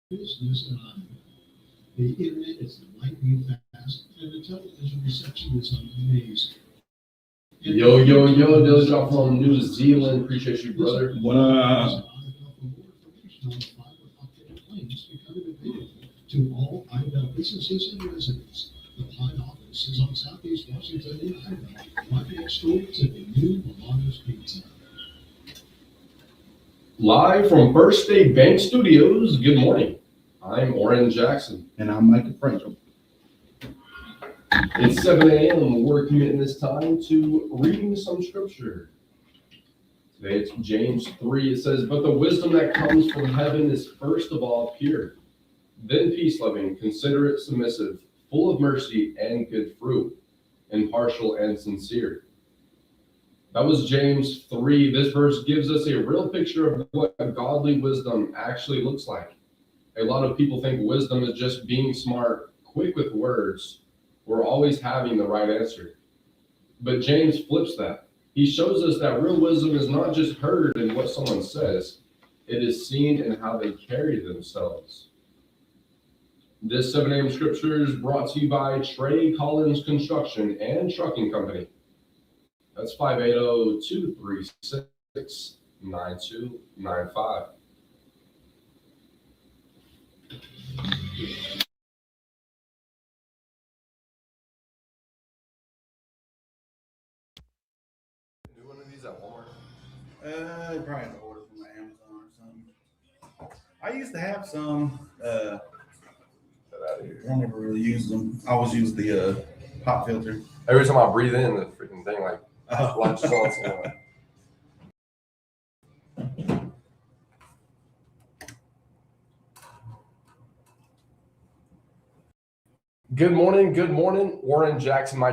business and the internet is lightning fast, and the television reception is amazing. Yo, Dilly Drop from New Zealand. Appreciate you, brother. What up? To all Idaho businesses and residents, the Pine office is on Southeast Washington in Idaho, right next door to the new Milano's Pizza. Live from First State Bank Studios, good morning. I'm Oran Jackson. And I'm Micah, Frazier. It's 7 a.m. We're committing this time to reading some scripture. Today it's James 3. It says, "But the wisdom that comes from heaven is first of all pure, then peace-loving, considerate, submissive, full of mercy and good fruit, impartial and sincere." That was James 3. This verse gives us a real picture of what godly wisdom actually looks like. A lot of people think wisdom is just being smart, quick with words, or always having the right answer. But James flips that. He shows us that real wisdom is not just heard in what someone says, it is seen in how they carry themselves. This 7 a.m. scripture is brought to you by Trey Collins Construction and Trucking Company. That's 580-236-9295. Do one of these at Walmart? Probably an order from Amazon or something. I used to have some. Get out of here. I never really used them. I always use the pop filter. Every time I breathe in, the freaking thing launches on somewhere. Good morning, Warren Jackson, my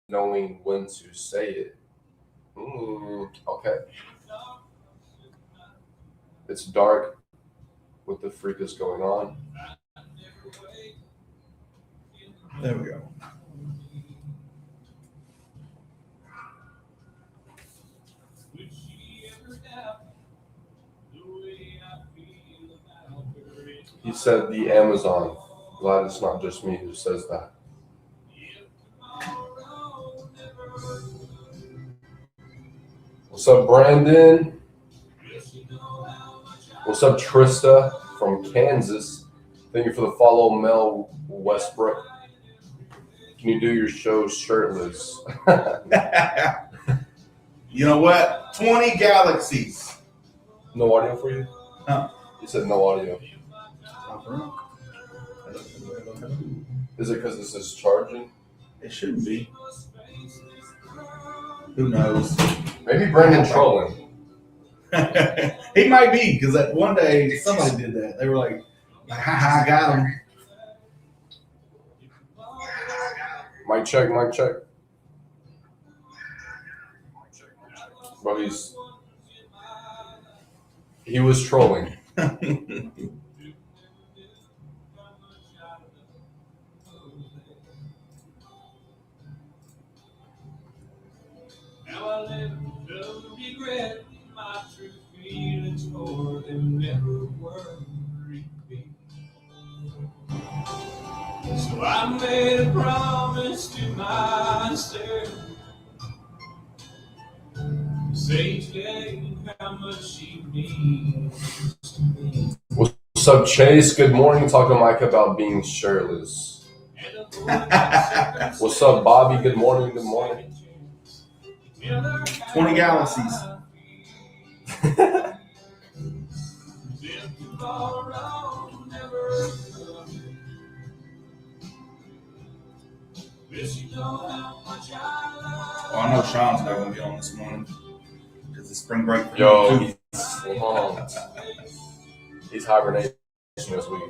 knowing when to say it. Okay. It's dark. What the freak is going on? There we go. He said the Amazon. Glad it's not just me who says that. What's up, Brandon? What's up, Trista from Kansas? Thank you for the follow, Mel Westbrook. Can you do your show shirtless? You know what? 20 galaxies. No audio for you? Huh? You said no audio. It Is it because this is charging? shouldn't be. Who knows? Maybe Brandon trolling. He might be, because that one day somebody did that. They were like, haha, I got him. Mic check. Bro, he was trolling. Now I live no regret. my true feelings for them never worried me. So I made a promise to myself, say each day how much she means to me. What's up, Chase? Good morning. Talking to Micah about being shirtless. What's up, Bobby? Good morning. Good morning. 20 galaxies. Well, I know Sean's not going to be on this morning because it's spring break. Yo, he's hibernating this week.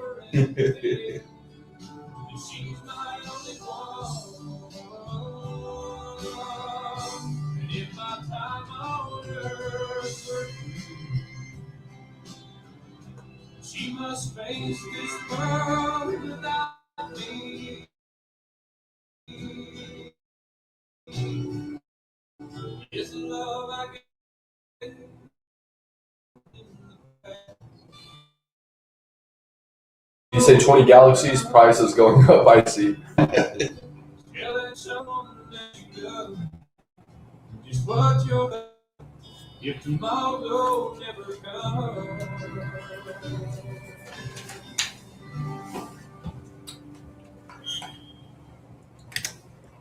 She must face this world without me. It's love I get. You say 20 galaxies, price is going up, I see. Just what you're if tomorrow never comes.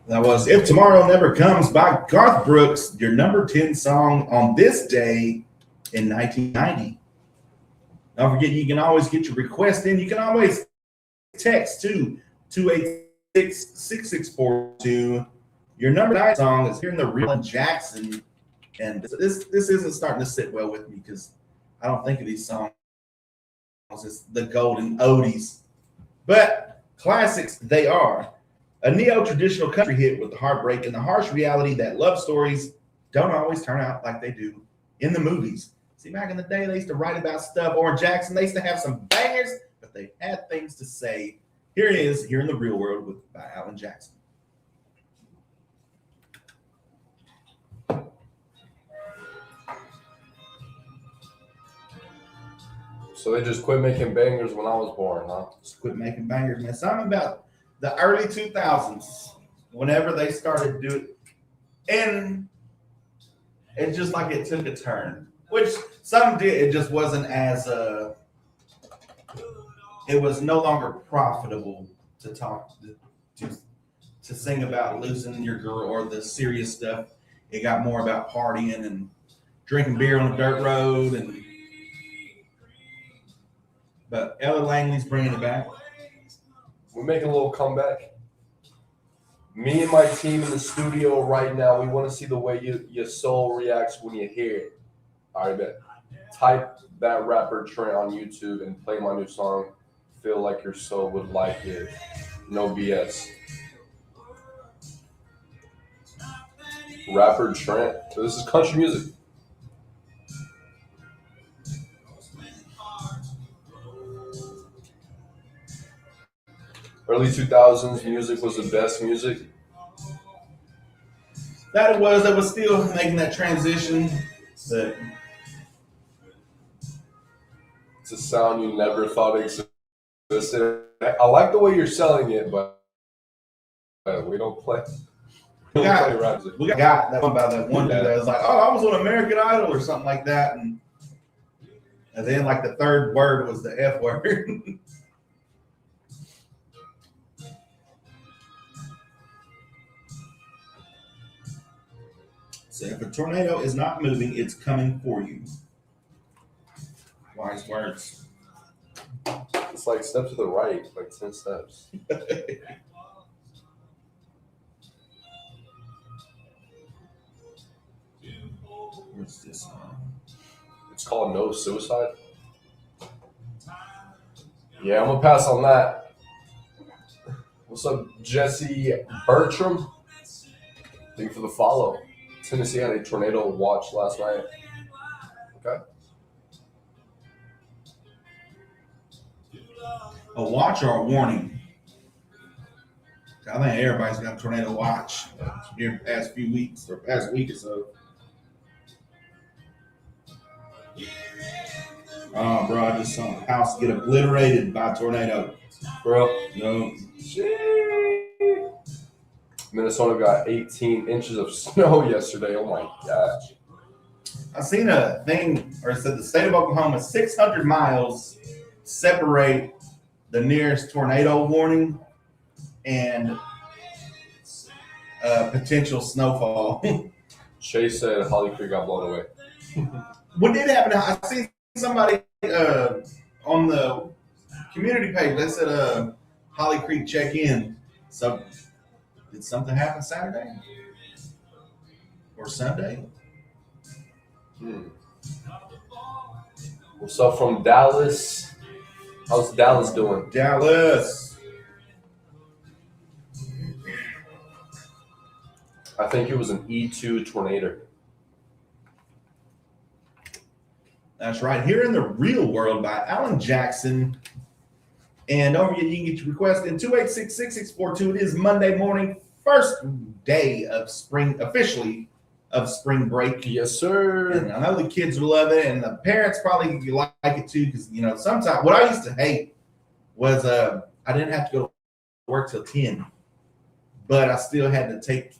That was If Tomorrow Never Comes by Garth Brooks, your number 10 song on this day in 1990. Don't forget, you can always get your request in. You can always text to 286-6642. Your number 9 song is here in the Real Jackson. And this isn't starting to sit well with me because I don't think of these songs as the golden oldies. But classics they are. A neo-traditional country hit with the heartbreak and the harsh reality that love stories don't always turn out like they do in the movies. See, back in the day, they used to write about stuff. Oran Jackson, they used to have some bangers, but they had things to say. Here it is, here in the real world by Alan Jackson. So they just quit making bangers when I was born, huh? Just quit making bangers, man. Something about the early 2000s, whenever they started doing, and it's just like it took a turn, which some did. It just wasn't as it was no longer profitable to talk to sing about losing your girl or the serious stuff. It got more about partying and drinking beer on the dirt road, but Ella Langley's bringing it back. We're making a little comeback. Me and my team in the studio right now, we want to see the way your soul reacts when you hear it. All right, bet. Type that rapper Trent on YouTube and play my new song, Feel Like Your Soul Would Like It. No BS. Rapper Trent. So this is country music. Early 2000s music was the best music. That it was still making that transition. But It's a sound you never thought existed. I like the way you're selling it, but we don't play. We got that one about that one dude that was like, oh, I was on American Idol or something like that. And then like the third word was the F word. So if a tornado is not moving, it's coming for you. Wise words. It's like step to the right, like 10 steps. What's this? It's called No Suicide. Yeah, I'm gonna pass on that. What's up, Jesse Bertram? Thank you for the follow. Tennessee had a tornado watch last night. Okay. A watch or a warning? I think everybody's got a tornado watch here the past few weeks or past week or so. Oh, bro, I just saw a house get obliterated by a tornado. Bro, No. Minnesota got 18 inches of snow yesterday. Oh my gosh. I seen a thing, or it said the state of Oklahoma, 600 miles separate the nearest tornado warning and potential snowfall. Chase said Holly Creek got blown away. What did happen? I seen somebody on the community page. They said Holly Creek check in. So did something happen Saturday or Sunday? So from Dallas, how's Dallas doing? Dallas. I think it was an E2 tornado. That's right. Here in the Real World by Alan Jackson. And don't forget, you can get your request in 286-6642. It is Monday morning, first day of spring, officially of spring break. Yes, sir. And I know the kids will love it, and the parents probably like it too, because sometimes what I used to hate was I didn't have to go to work till 10, but I still had to take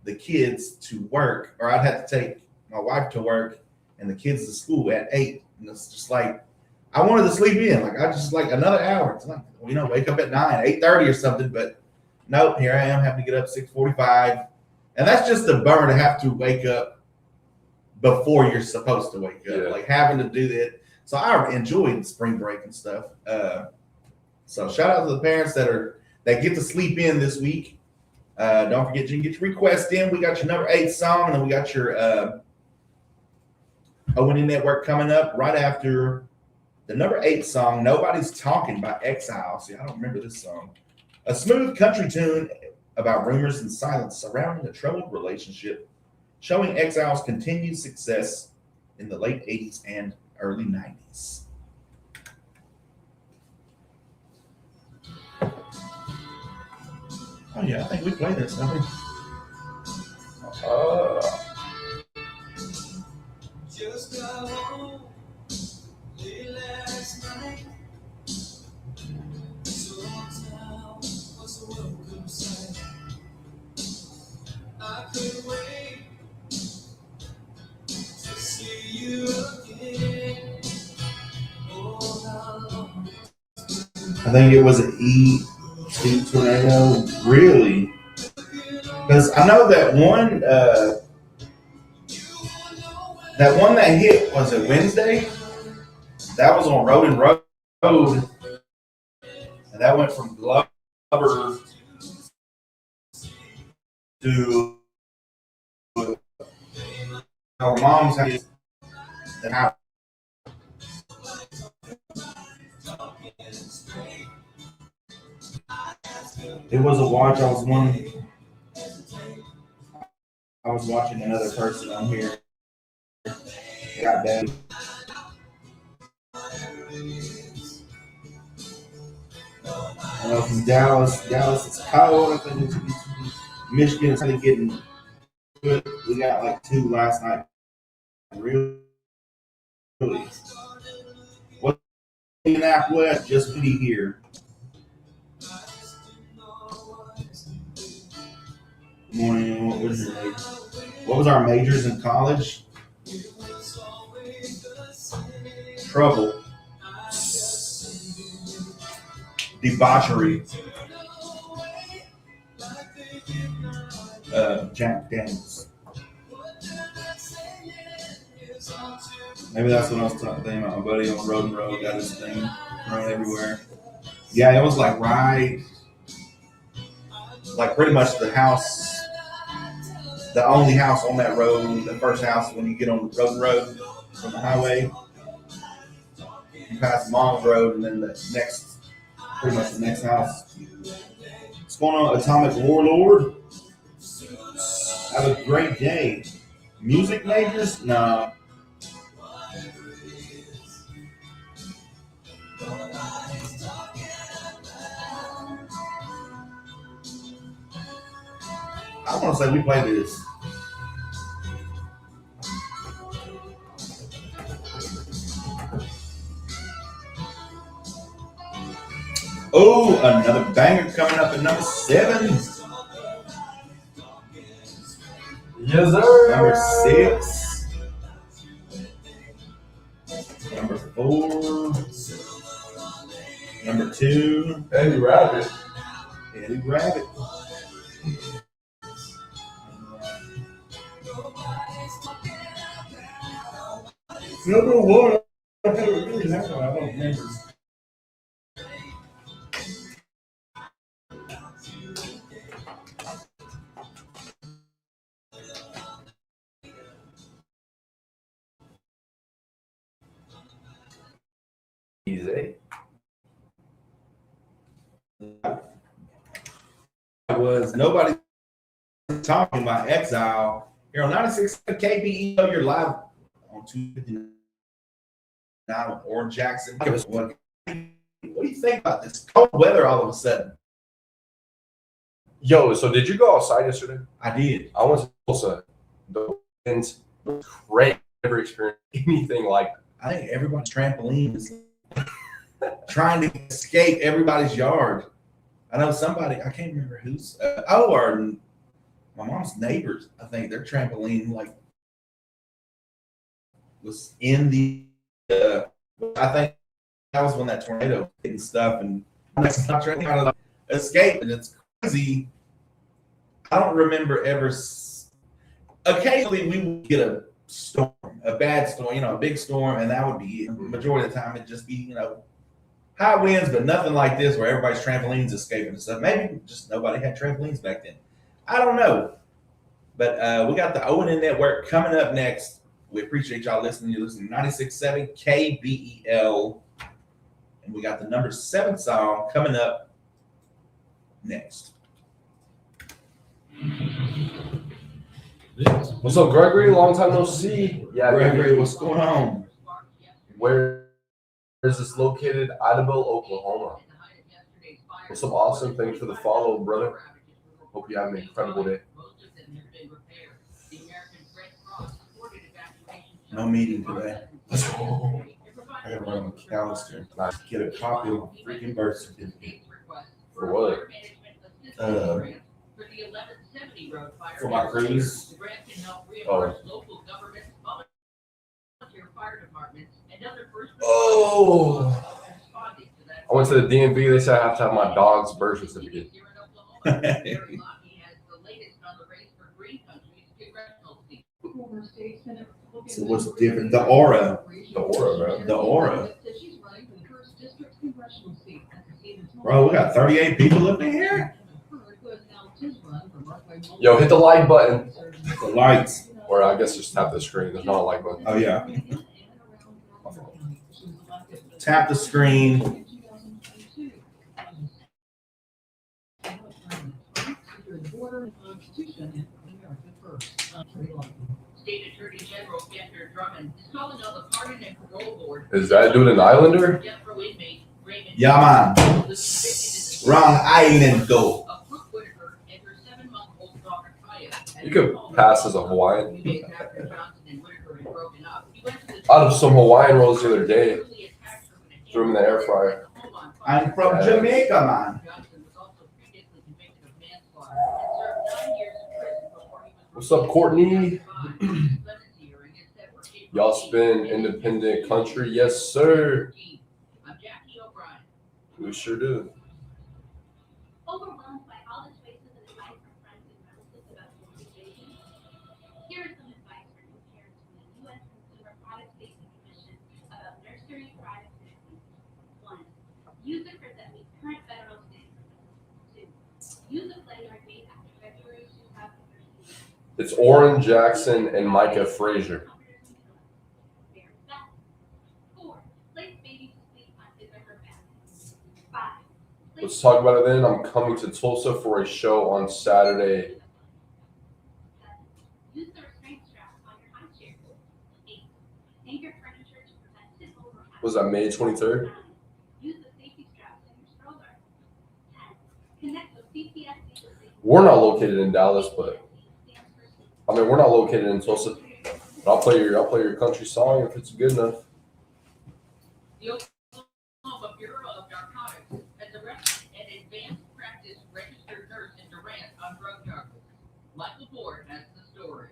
the kids to work, or I'd have to take my wife to work and the kids to school at 8. And it's just like I wanted to sleep in, like I just like another hour. It's like wake up at 9, 8:30 or something, but nope, here I am having to get up 6:45. And that's just a bummer to have to wake up before you're supposed to wake up, like having to do that. So I enjoyed spring break and stuff. So shout out to the parents that get to sleep in this week. Don't forget, you can get your request in. We got your number 8 song, and then we got your O&M Network coming up right after the number 8 song, Nobody's Talking by Exile. See, I don't remember this song. A smooth country tune about rumors and silence surrounding a troubled relationship, showing Exile's continued success in the late 80s and early 90s. Oh, yeah, I think we played this, don't we? Just got home late last night. Town was a welcome sight. I couldn't wait to see you again. Oh, how long I think it was an E2 tornado. Really? Because I know that one that hit, was it Wednesday? That was on Road and Road. And that went from Glover to our mom's house. It was a watch. I was watching another person on here. Got bad. I know from Dallas. Dallas is cold. I think it's Michigan is kind of getting good. We got like 2 last night. Really. What's Indianapolis? Just be here. Good morning. What was our majors in college? Trouble. Debauchery. Jack Daniels. Maybe that's what I was talking about. My buddy on Road and Road got his thing running everywhere. Yeah, it was like pretty much the house, the only house on that road, the first house when you get on Road and Road from the highway. You pass Mom's Road, and then pretty much the next house. What's going on, Atomic Warlord? Have a great day. Music majors? Nah. I want to say we played this. Oh, another banger coming up at number 7. Yes, sir. Number 6. Number 4. Number 2. Eddie Rabbit. Eddie Rabbit. Number 1. I don't remember. Easy. Was nobody talking about Exile here on 96 KBEO. You're live on 259 with Oran Jackson. What do you think about this cold weather all of a sudden? Yo, so did you go outside yesterday? I did. I went to Tulsa. The winds were great. Never experienced anything like that. I think everybody's trampoline is trying to escape everybody's yard. I know somebody, I can't remember who's, or my mom's neighbors, I think their trampoline was in the, I think that was when that tornado hit and stuff, and it's not trying to escape, and it's crazy. I don't remember ever, occasionally we would get a storm, a bad storm, a big storm, and that would be it. Majority of the time it'd just be, high winds, but nothing like this where everybody's trampolines escaping and stuff. Maybe just nobody had trampolines back then. I don't know. But we got the O&N Network coming up next. We appreciate y'all listening. You're listening to 96.7 KBEL. And we got the number 7 song coming up next. What's up, Gregory? Long time no see. Yeah, Gregory, what's going on? Where is this located? Idabel, Oklahoma. What's up, Austin? Thanks for the follow, brother. Hope you have an incredible day. No meeting today. Let's go. I gotta run on McAllister. Get a copy of my freaking birth certificate. For what? For my cruise. Oh. Oh. I went to the DMV. They said I have to have my dog's birth certificate. So what's different? The aura. The aura, bro. The aura. Bro, we got 38 people up in here. Yo, hit the like button. The lights. Or I guess just tap the screen. There's not a like button. Oh, yeah. Tap the screen. State Attorney General Andrew Drummond is calling on the Pardon and Parole Board. Is that dude an Islander? Yeah, man. Wrong island, though. You could pass as a Hawaiian. Out of some Hawaiian rolls the other day. Threw them in the air fryer. I'm from Jamaica, man. What's up, Courtney? Y'all spin independent country? Yes, sir. We sure do. Overwhelmed by all the choices and advice from friends and relatives about the situation? Here is some advice for new parents from the U.S. Consumer Product Safety Commission about nursery product safety. 1. Use a crib that meets current federal standards. 2. Use a play yard made after February 2013. It's Oran, Jackson, and Micah, Frazier. 4. Place baby to sleep on his or her back. 5. Let's talk about it then. I'm coming to Tulsa for a show on Saturday. Use the restraint strap on your high chair. 8. Hang your furniture to prevent tip over. Was that May 23rd? 9. Use the safety straps in your stroller. 10. Connect with CPS. We're not located in Dallas, but we're not located in Tulsa. But I'll play your country song if it's good enough. The Oklahoma Bureau of Narcotics has arrested Michael Ford has the story.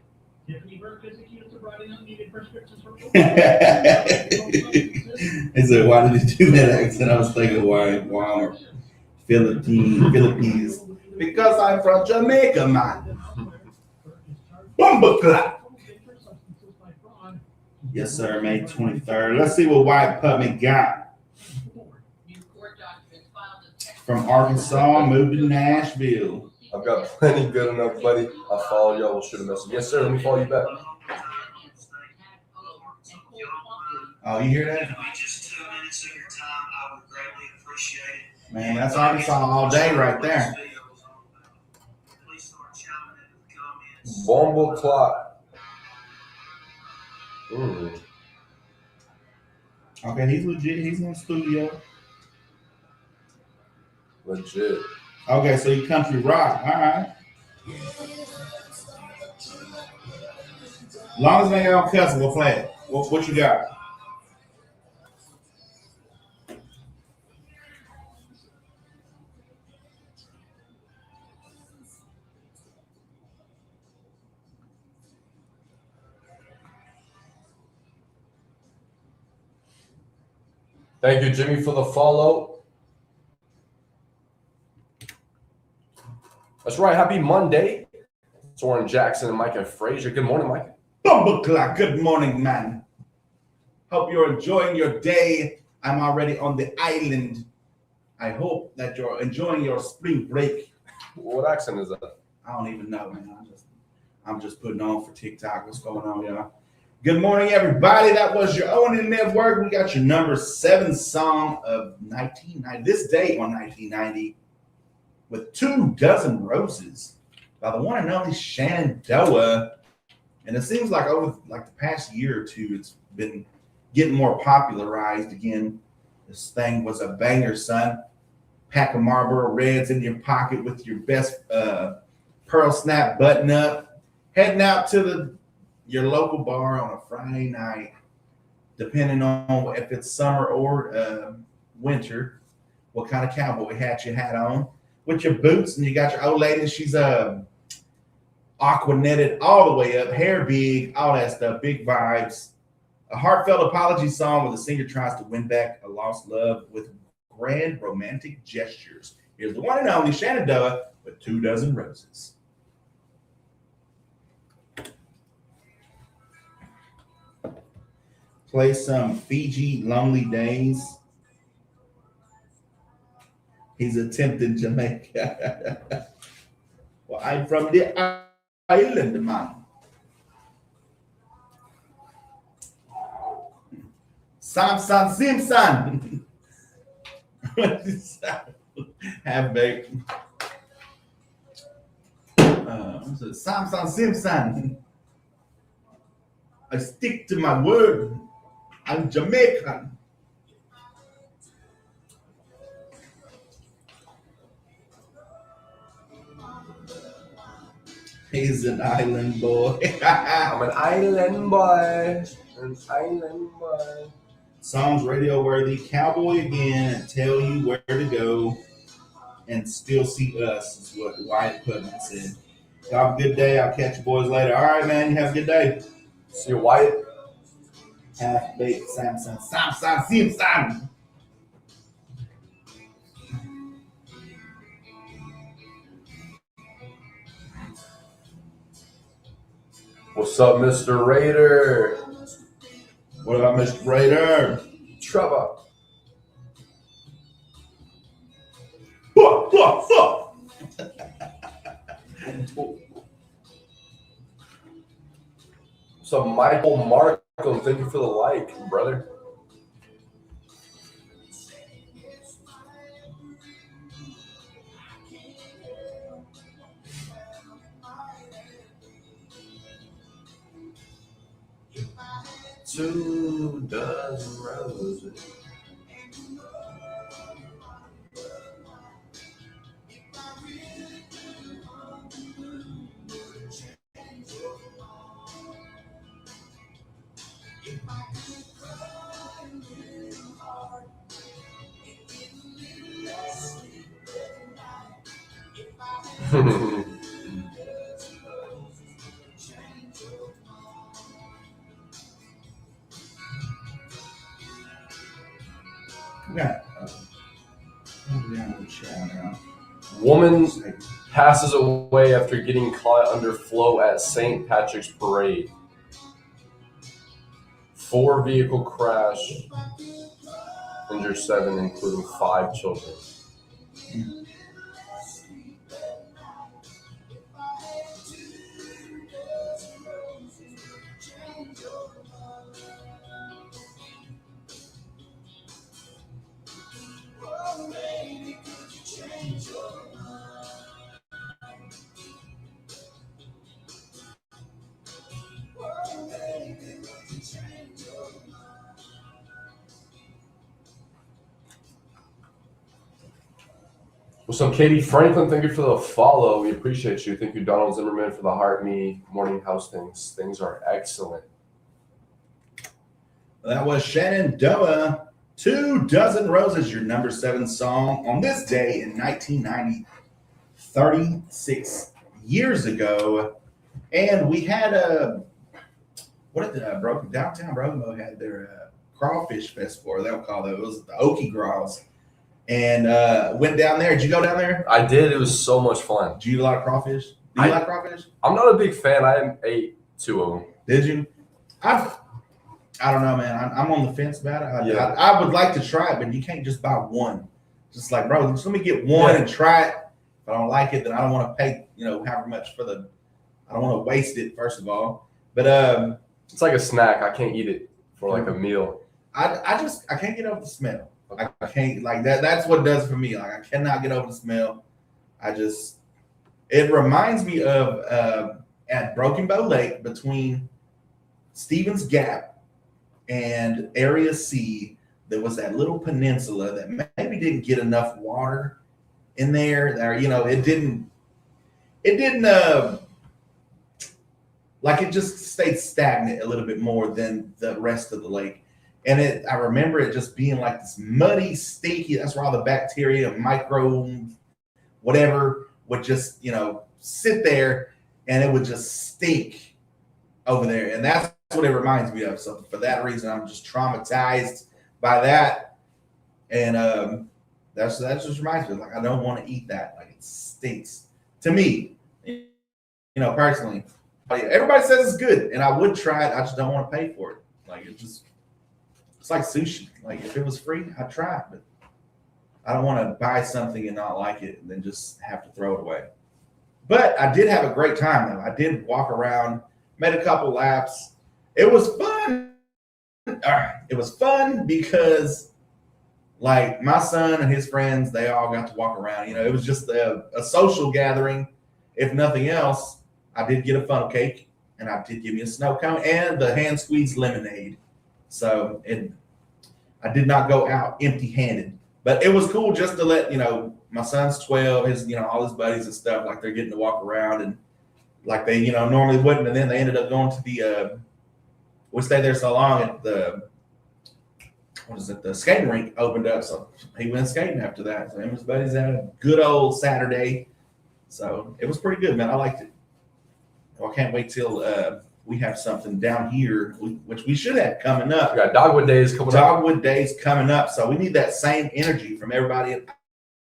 Tiffany Burke is accused of writing unneeded prescriptions for He said, why did he do that accent? I was thinking why Philippines. Because I'm from Jamaica, man. Bumbleclap. Yes, sir, May 23rd. Let's see what White Puppy got. New court documents filed in Texas. From Arkansas, moved to Nashville. I've got plenty good enough, buddy. I'll follow y'all. We'll shoot a message. Yes, sir. Let me follow you back. Oh, you hear that? Just 2 minutes of your time, I would greatly appreciate it. Man, that's Arkansas all day right there. Please start chiming into the comments. Bumble clock. Okay, he's legit. He's in the studio. Legit. Okay, so you country rock. All right. As long as they don't cuss, we'll play it. What you got? Thank you, Jimmy, for the follow. That's right. Happy Monday. It's Oran Jackson and Micah Frazier. Good morning, Micah. Bumbleclack. Good morning, man. Hope you're enjoying your day. I'm already on the island. I hope that you're enjoying your spring break. What accent is that? I don't even know, man. I'm just putting on for TikTok. What's going on, y'all? Good morning, everybody. That was your Owen Network. We got your number 7 song of 1990. This day on 1990, with 2 Dozen Roses by the one and only Shenandoah. And it seems like over the past year or two, it's been getting more popularized again. This thing was a banger, son. Pack of Marlboro Reds in your pocket with your best pearl snap button up, heading out to your local bar on a Friday night, depending on if it's summer or winter, what kind of cowboy hat you had on, with your boots, and you got your old lady. She's aqua netted all the way up, hair big, all that stuff, big vibes. A heartfelt apology song where the singer tries to win back a lost love with grand romantic gestures. Here's the one and only Shenandoah with 2 Dozen Roses. Play some Fiji Lonely Days. He's attempting Jamaica. Well, I'm from the island, man. Samson Simpson. What is that? Half baked. Samson Simpson. I stick to my word. I'm Jamaican. He's an island boy. I'm an island boy. An island boy. Songs radio worthy. Cowboy again and tell you where to go and still see us is what Wyatt Putman said. Y'all have a good day. I'll catch you boys later. All right, man. You have a good day. See you, Wyatt. Half baked Samson Simpson. What's up, Mr. Raider? What about Mr. Raider? Trevor. So Michael Markham, thank you for the like, brother. Two dozen roses. got chat now. Woman passes away after getting caught under flow at St. Patrick's Parade. 4 vehicle crash, injured 7, including 5 children. So Katie Franklin, thank you for the follow. We appreciate you. Thank you, Donald Zimmerman, for the Heart Me morning house things. Things are excellent. That was Shenandoah. 2 Dozen Roses, your number 7 song on this day in 1990, 36 years ago. And we had Downtown Brokenbow had their crawfish festival, they'll call it. It was the Okie Graws. And went down there. Did you go down there? I did. It was so much fun. Did you eat a lot of crawfish? Do you like crawfish? I'm not a big fan. I ate 2 of them. Did you? I don't know, man. I'm on the fence about it. Yeah. I would like to try it, but you can't just buy one. Just like, bro, just let me get one and try it. If I don't like it, then I don't want to pay, however much for I don't want to waste it, first of all. But it's like a snack. I can't eat it for like a meal. I can't get over the smell. I can't like that. That's what it does for me. Like I cannot get over the smell. It reminds me of at Broken Bow Lake between Stevens Gap and Area C, there was that little peninsula that maybe didn't get enough water in there. It didn't like it just stayed stagnant a little bit more than the rest of the lake. And I remember it just being like this muddy, stinky. That's where all the bacteria, micro, whatever, would just, sit there, and it would just stink over there. And that's what it reminds me of. So for that reason, I'm just traumatized by that. And that just reminds me, like I don't want to eat that. Like it stinks to me, personally. Everybody says it's good, and I would try it. I just don't want to pay for it. Like it's like sushi. Like if it was free, I'd try it, but I don't want to buy something and not like it and then just have to throw it away. But I did have a great time though. I did walk around, made a couple laps. It was fun. It was fun because like my son and his friends, they all got to walk around. It was just a social gathering. If nothing else, I did get a funnel cake and I did give me a snow cone and the hand squeezed lemonade. So I did not go out empty-handed, but it was cool just to let, my son's 12, his, all his buddies and stuff, like they're getting to walk around and like they, normally wouldn't. And then they ended up going to the, we stayed there so long at the skating rink opened up. So he went skating after that. So him and his buddies had a good old Saturday. So it was pretty good, man. I liked it. Well, I can't wait till, we have something down here, which we should have coming up. We got Dogwood Days coming up. So we need that same energy from everybody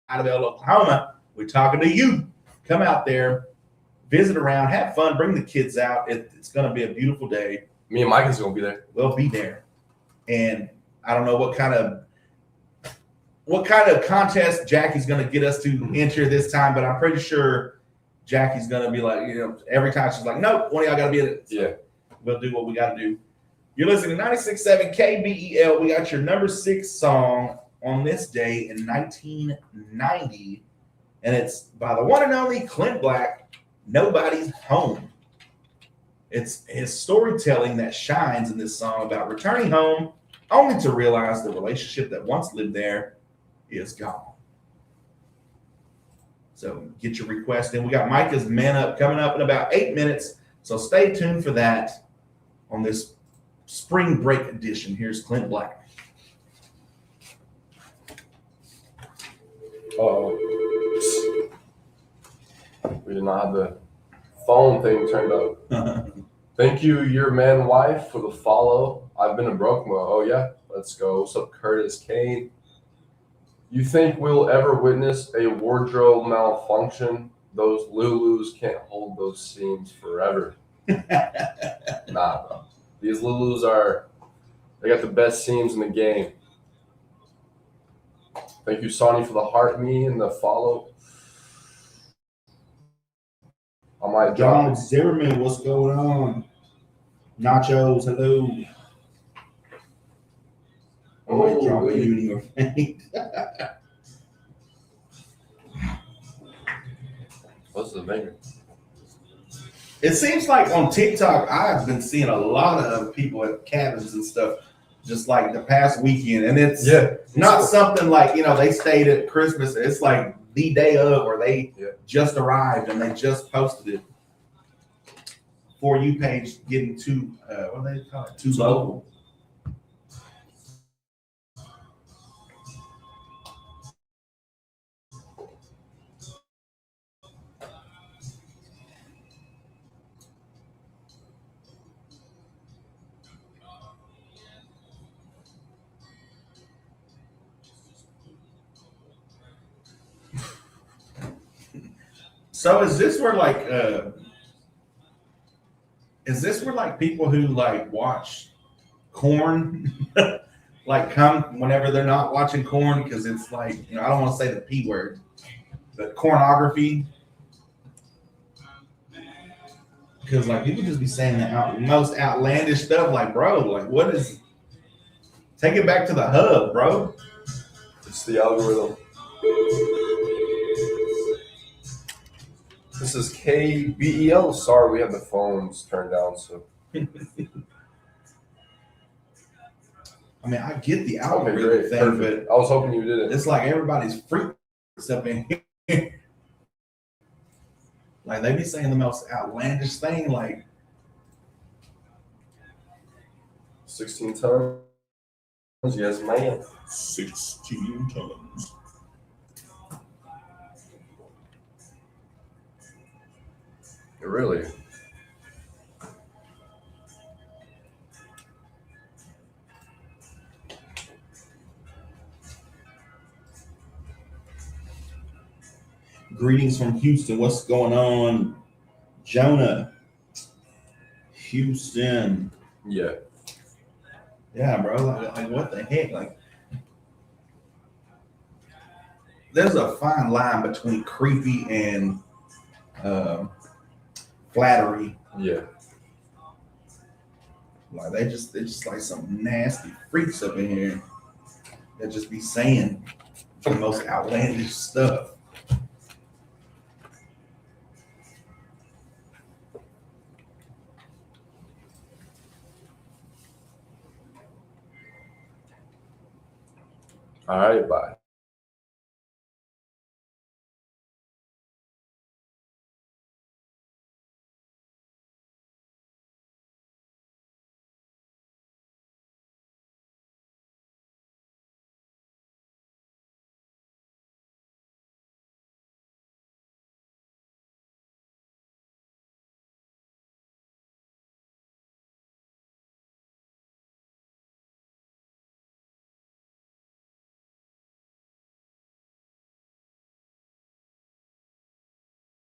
out of Oklahoma. We're talking to you. Come out there, visit around, have fun, bring the kids out. It's going to be a beautiful day. Me and Micah's going to be there. We'll be there. And I don't know what kind of contest Jackie's going to get us to enter this time, but I'm pretty sure Jackie's going to be like, every time she's like, nope, one of y'all got to be in it. So yeah. We'll do what we got to do. You're listening to 96.7 KBEL. We got your number 6 song on this day in 1990. And it's by the one and only Clint Black, Nobody's Home. It's his storytelling that shines in this song about returning home only to realize the relationship that once lived there is gone. So get your request in. We got Micah's Man Up coming up in about 8 minutes. So stay tuned for that on this spring break edition. Here's Clint Black. We did not have the phone thing turned up. Thank you, your man wife, for the follow. I've been a broke mo. Oh yeah, let's go. What's up, Curtis Kane? You think we'll ever witness a wardrobe malfunction? Those Lulus can't hold those seams forever. Nah, bro. These Lulus they got the best seams in the game. Thank you, Sonny, for the heart me and the follow. I might drop John it. Zimmerman, what's going on? Nachos, hello. I might drop a uni or thing. What's the finger? It seems like on TikTok, I've been seeing a lot of people at cabins and stuff, just like the past weekend. And it's not something like, they stayed at Christmas. It's like the day of, or they just arrived and they just posted it. For You page getting too, what do they call it? Too local. So is this where people who watch corn come whenever they're not watching corn? Because it's I don't want to say the P word, but cornography. Because people just be saying the most outlandish stuff. Bro, what is? Take it back to the hub, bro. It's the algorithm. This is KBEL. Sorry, we have the phones turned down. So I mean, I get the algorithm thing, but I was hoping you did it. It's like everybody's freaked up in here. They be saying the most outlandish thing, 16 tons. Yes, man. 16 tons. Really? Greetings from Houston. What's going on, Jonah? Houston. Yeah. Yeah, bro. What the heck? There's a fine line between creepy and flattery. Yeah. They just some nasty freaks up in here that just be saying the most outlandish stuff. All right, bye.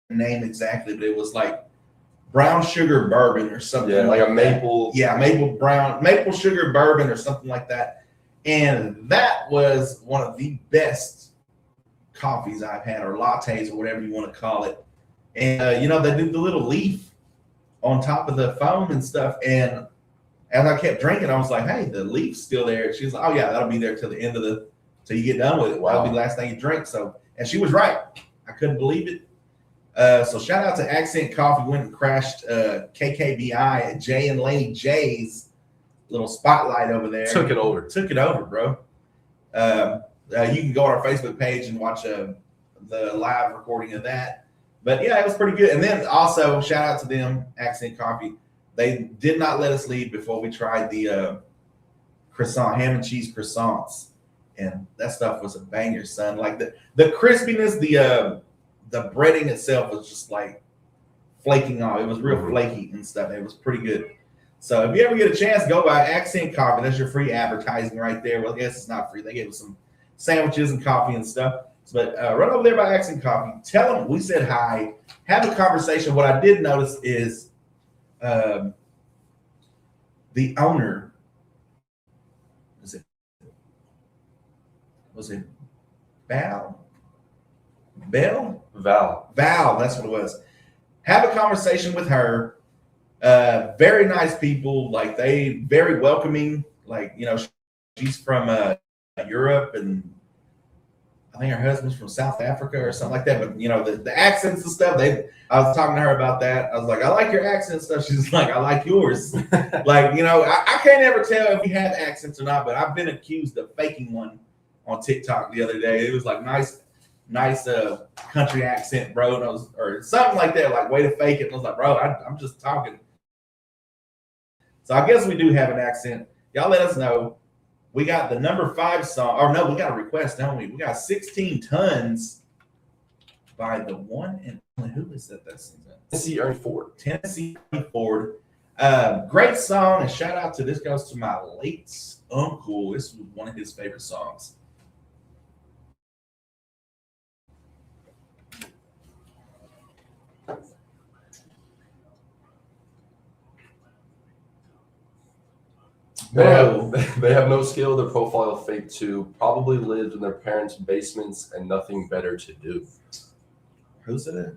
Name exactly, but it was brown sugar bourbon or something. Yeah, like a maple. Yeah, maple sugar bourbon or something like that. And that was one of the best coffees I've had, or lattes, or whatever you want to call it. And they did the little leaf on top of the foam and stuff. And as I kept drinking, I was like, "Hey, the leaf's still there." She was like, "Oh yeah, that'll be there till the end of till you get done with it. Wow. That'll be the last thing you drink." So, and she was right. I couldn't believe it. So shout out to Accent Coffee. Went and crashed KKBI at Jay and Laney J's little spotlight over there. Took it over, bro. You can go on our Facebook page and watch the live recording of that. But yeah, it was pretty good. And then also shout out to them, Accent Coffee. They did not let us leave before we tried the croissant, ham and cheese croissants, and that stuff was a banger, son. The crispiness, the breading itself was just flaking off. It was real flaky and stuff. It was pretty good. So if you ever get a chance, go by Accent Coffee. That's your free advertising right there. Well, I guess it's not free. They gave us some sandwiches and coffee and stuff. But run over there by Accent Coffee. Tell them we said hi. Have a conversation. What I did notice is the owner. Was it Val? Bell? Val. That's what it was. Have a conversation with her. Very nice people. Like they very welcoming. Like, you know, she's from Europe, and I think her husband's from South Africa or something like that. But you know, the accents and stuff. I was talking to her about that. I was like, I like your accent stuff. She's like, I like yours. Like, you know, I can't ever tell if we have accents or not. But I've been accused of faking one on TikTok the other day. It was like nice country accent, bro. And or something like that, like way to fake it. And I was like, bro, I'm just talking. So I guess we do have an accent. Y'all let us know. We got the number 5 song, or no, we got a request, don't we? We got 16 Tons by the one and only, who is that sings that? Tennessee Ernie Ford. Tennessee Ford. Great song, and shout out to this goes to my late uncle. This was one of his favorite songs. They have no skill. Their profile fake too. Probably lived in their parents' basements and nothing better to do. Who said that?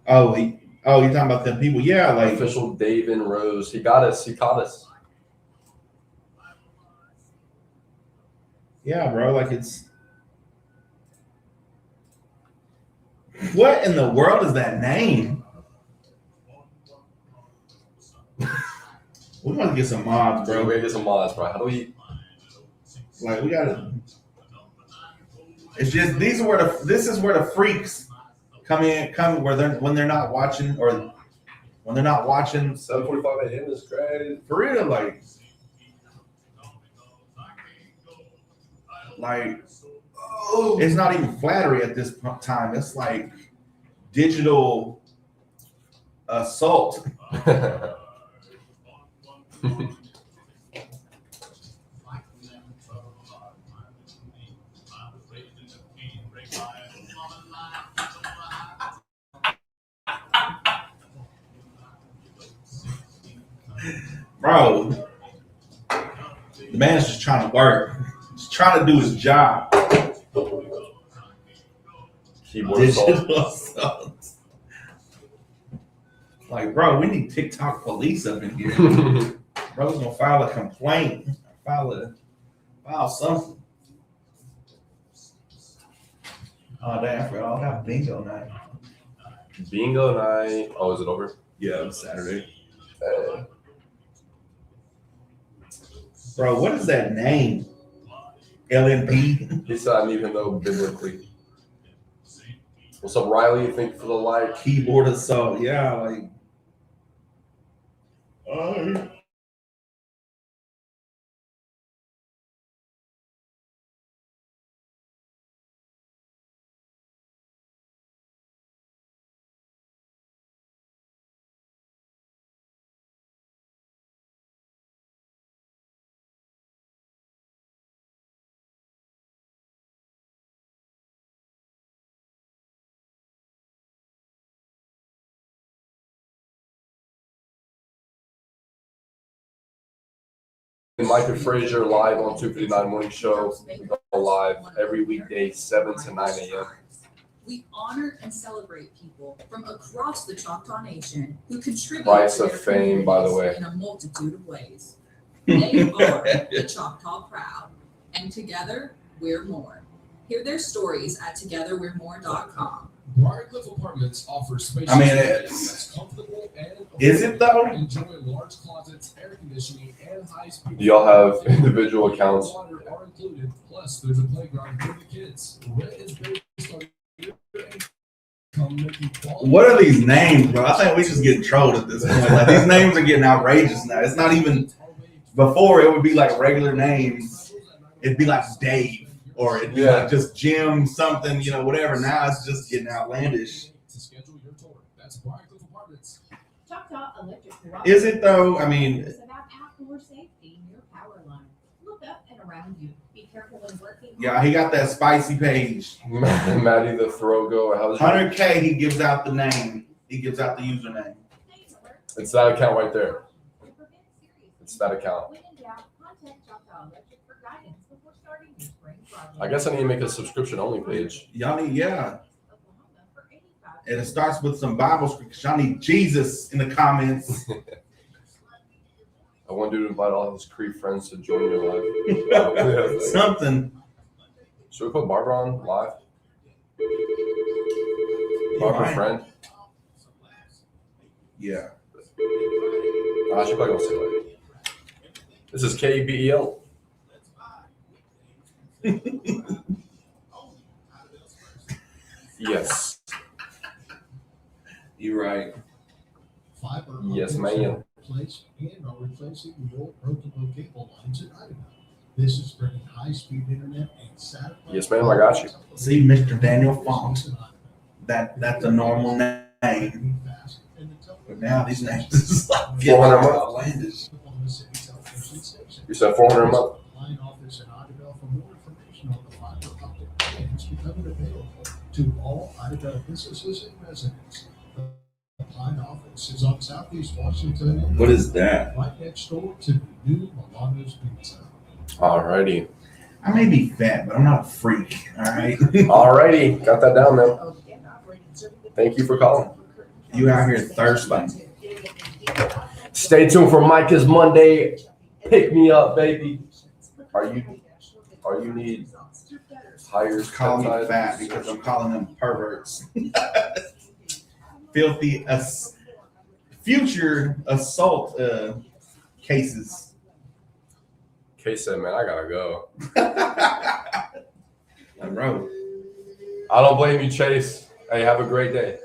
Oh, you're talking about them people? Yeah, like Official Dave and Rose. He got us. He caught us. Yeah, bro. Like it's what in the world is that name? We want to get some mods, bro. We're gonna get some mods, bro. How do we? Like we gotta. It's just this is where the freaks come when they're not watching, or when they're not watching. 7:45 a.m. is crazy. For real, like it's not even flattery at this time. It's like digital assault. Bro, the man's just trying to work. He's trying to do his job. Keyboard assault. Digital assault. Like, bro, we need TikTok police up in here. Bro's gonna file a complaint. File something. Oh damn, I forgot all that bingo night. Bingo night. Oh, is it over? Yeah, it was Saturday. Bro, what is that name? LNP? He said I need him though biblically. What's up, Riley? Thank you for the like. Keyboard assault. Yeah, like. Micah Frazier live on 259 Morning Show. We go live every weekday, 7 to 9 a.m. We honor and celebrate people from across the Choctaw Nation who contribute Price to of their fame, by the way. in a multitude of ways. They are the Choctaw Proud, and together we're more. Hear their stories at togetherwe'remore.com. Briarcliff Apartments offers spacious I mean, that's comfortable and is it though? Enjoy large closets, air conditioning, and high-speed. Do y'all have individual accounts? Water are included. Plus, there's a playground for the kids. Rent is based on your income, making quality. What are these names, bro? I think we just getting trolled at this point. Like these names are getting outrageous now. It's not even. Before it would be like regular names. It'd be like Dave, or it'd be like just Jim something, you know, whatever. Now it's just getting outlandish. To schedule your tour, that's Briarcliff Apartments. Choctaw Electric Is it though? I mean, It's about outdoor safety in your power line. Look up and around you. Be careful when working. Yeah, he got that spicy page. Maddie the throw go. How's your 100K, he gives out the name. He gives out the username. It's that account right there. It's that account. When in doubt, contact Choctaw Electric for guidance before starting your spring project. I guess I need to make a subscription only page. Y'all need, yeah. Oklahoma for 85. And it starts with some Bible scripture. Y'all need Jesus in the comments. I want you to invite all his Cree friends to join your live. Something. Should we put Barbara on live? Barbara Right. friend? Yeah. I should probably go say like. This is KBEL. Yes. You're right. Fiber Yes, optics ma'am. are replaced and are replacing the old broken cable lines in Idaho. This is bringing high-speed internet and satellite. Yes, ma'am, I got you. See, Mr. Daniel Font. That's a normal name. But now these names is like 400 a month. outlandish. You said 400 a month. Line office in Idaho for more information on the fiber optic plans becoming available to all Idaho businesses and residents. The Pine office is on Southeast Washington. What is that? Right next door to the new Milano's Pizza. Alrighty. I may be fat, but I'm not a freak. All right. Alrighty. Got that down, man. Thank you for calling. You out here thirsty. Stay tuned for Micah's Monday. Pick me up, baby. Are you need higher Call me fat because I'm calling them perverts. Filthy future assault cases. Kay said, man, I gotta go. I wrote. I don't blame you, Chase. Hey, have a great day.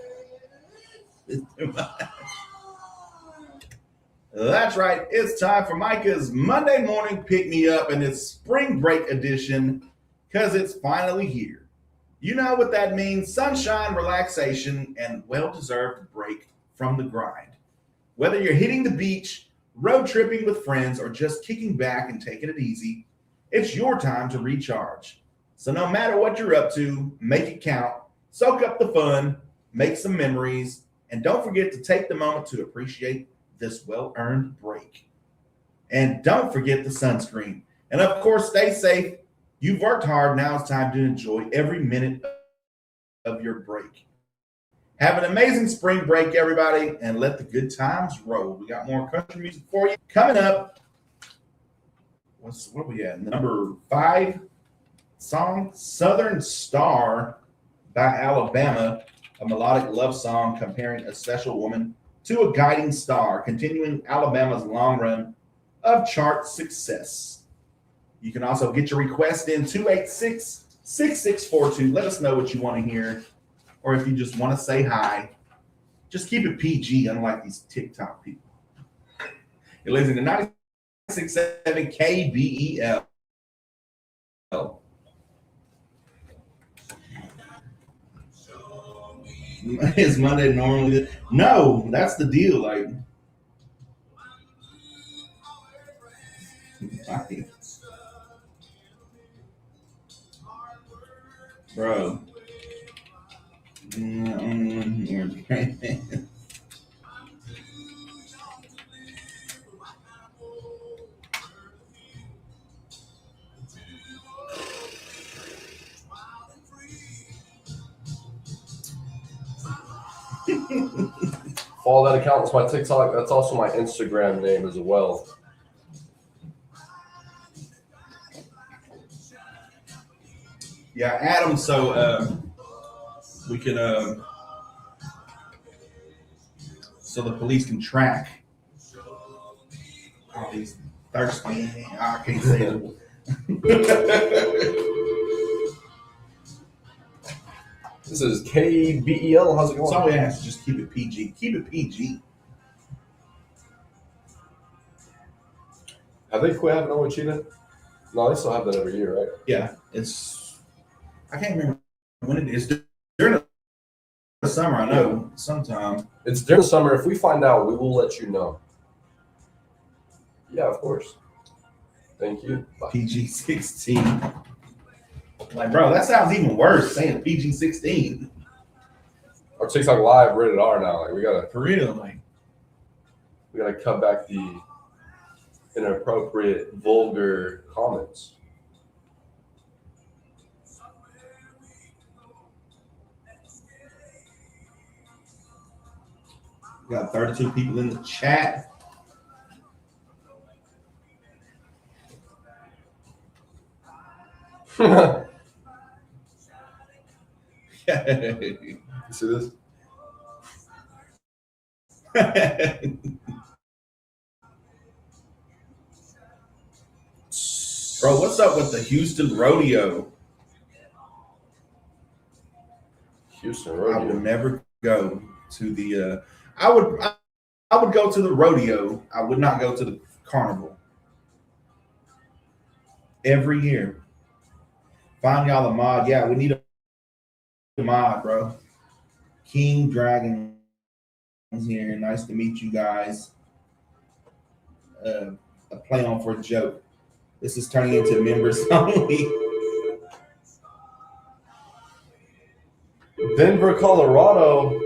That's right. It's time for Micah's Monday morning pick me up, and it's spring break edition because it's finally here. You know what that means: sunshine, relaxation, and well-deserved break from the grind. Whether you're hitting the beach, road tripping with friends, or just kicking back and taking it easy, it's your time to recharge. So no matter what you're up to, make it count, soak up the fun, make some memories, and don't forget to take the moment to appreciate this well-earned break. And don't forget the sunscreen. And of course, stay safe. You've worked hard. Now it's time to enjoy every minute of your break. Have an amazing spring break, everybody, and let the good times roll. We got more country music for you coming up. What are we at? Number 5 song, Southern Star by Alabama, a melodic love song comparing a special woman to a guiding star, continuing Alabama's long run of chart success. You can also get your request in 286-6642. Let us know what you want to hear, or if you just want to say hi. Just keep it PG, unlike these TikTok people. You're listening to 96.7 KBEL. Is Monday normally? No, that's the deal. Like, bro. Follow that account. It's my TikTok. That's also my Instagram name as well. Yeah, Adam. So we can, so the police can track all these thirsty. I can't say it. This is KBEL. How's it That's going? all we ask. Just keep it PG. Keep it PG. Have they quit having Owen Cheetah? No, they still have that every year, right? Yeah, it's. I can't remember when it is. During the summer, I know sometime. It's during the summer. If we find out, we will let you know. Yeah, of course. Thank you. Bye. PG-16. Like, bro, that sounds even worse saying PG-16. Our TikTok live rated R now. Like we gotta For real, like. cut back the inappropriate, vulgar comments. We got 32 people in the chat. You see this? Bro, what's up with the Houston rodeo? Houston I rodeo. will never go to the. I would go to the rodeo. I would not go to the carnival. Every year. Find y'all a mod. Yeah, we need a mod, bro. King Dragon is here. Nice to meet you guys. A play on for a joke. This is turning into members only. Denver, Colorado,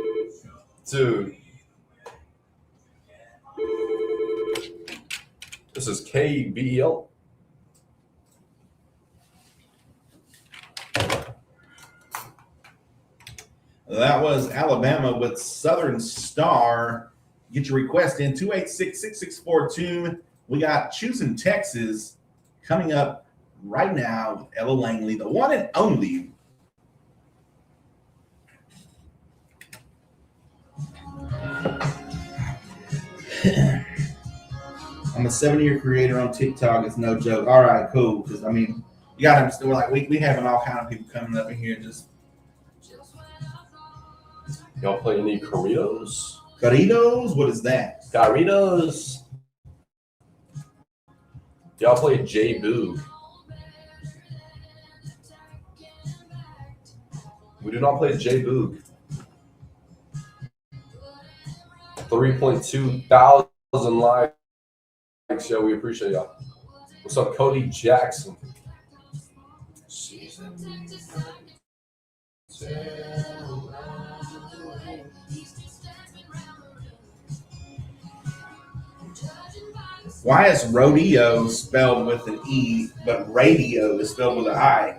dude. This is KBL. That was Alabama with Southern Star. Get your request in 286-6642. We got Choosing Texas coming up right now with Ella Langley, the one and only. I'm a 7-year creator on TikTok. It's no joke. All right, cool. Because I mean, you got to still like we having all kind of people coming up in here. Just Y'all play any Corridos? Corridos? What is that? Corridos. Y'all play J Boog? We do not play J Boog. 3.2 thousand likes. Yo, we appreciate y'all. What's up, Cody Jackson? Why is rodeo spelled with an E, but radio is spelled with an I?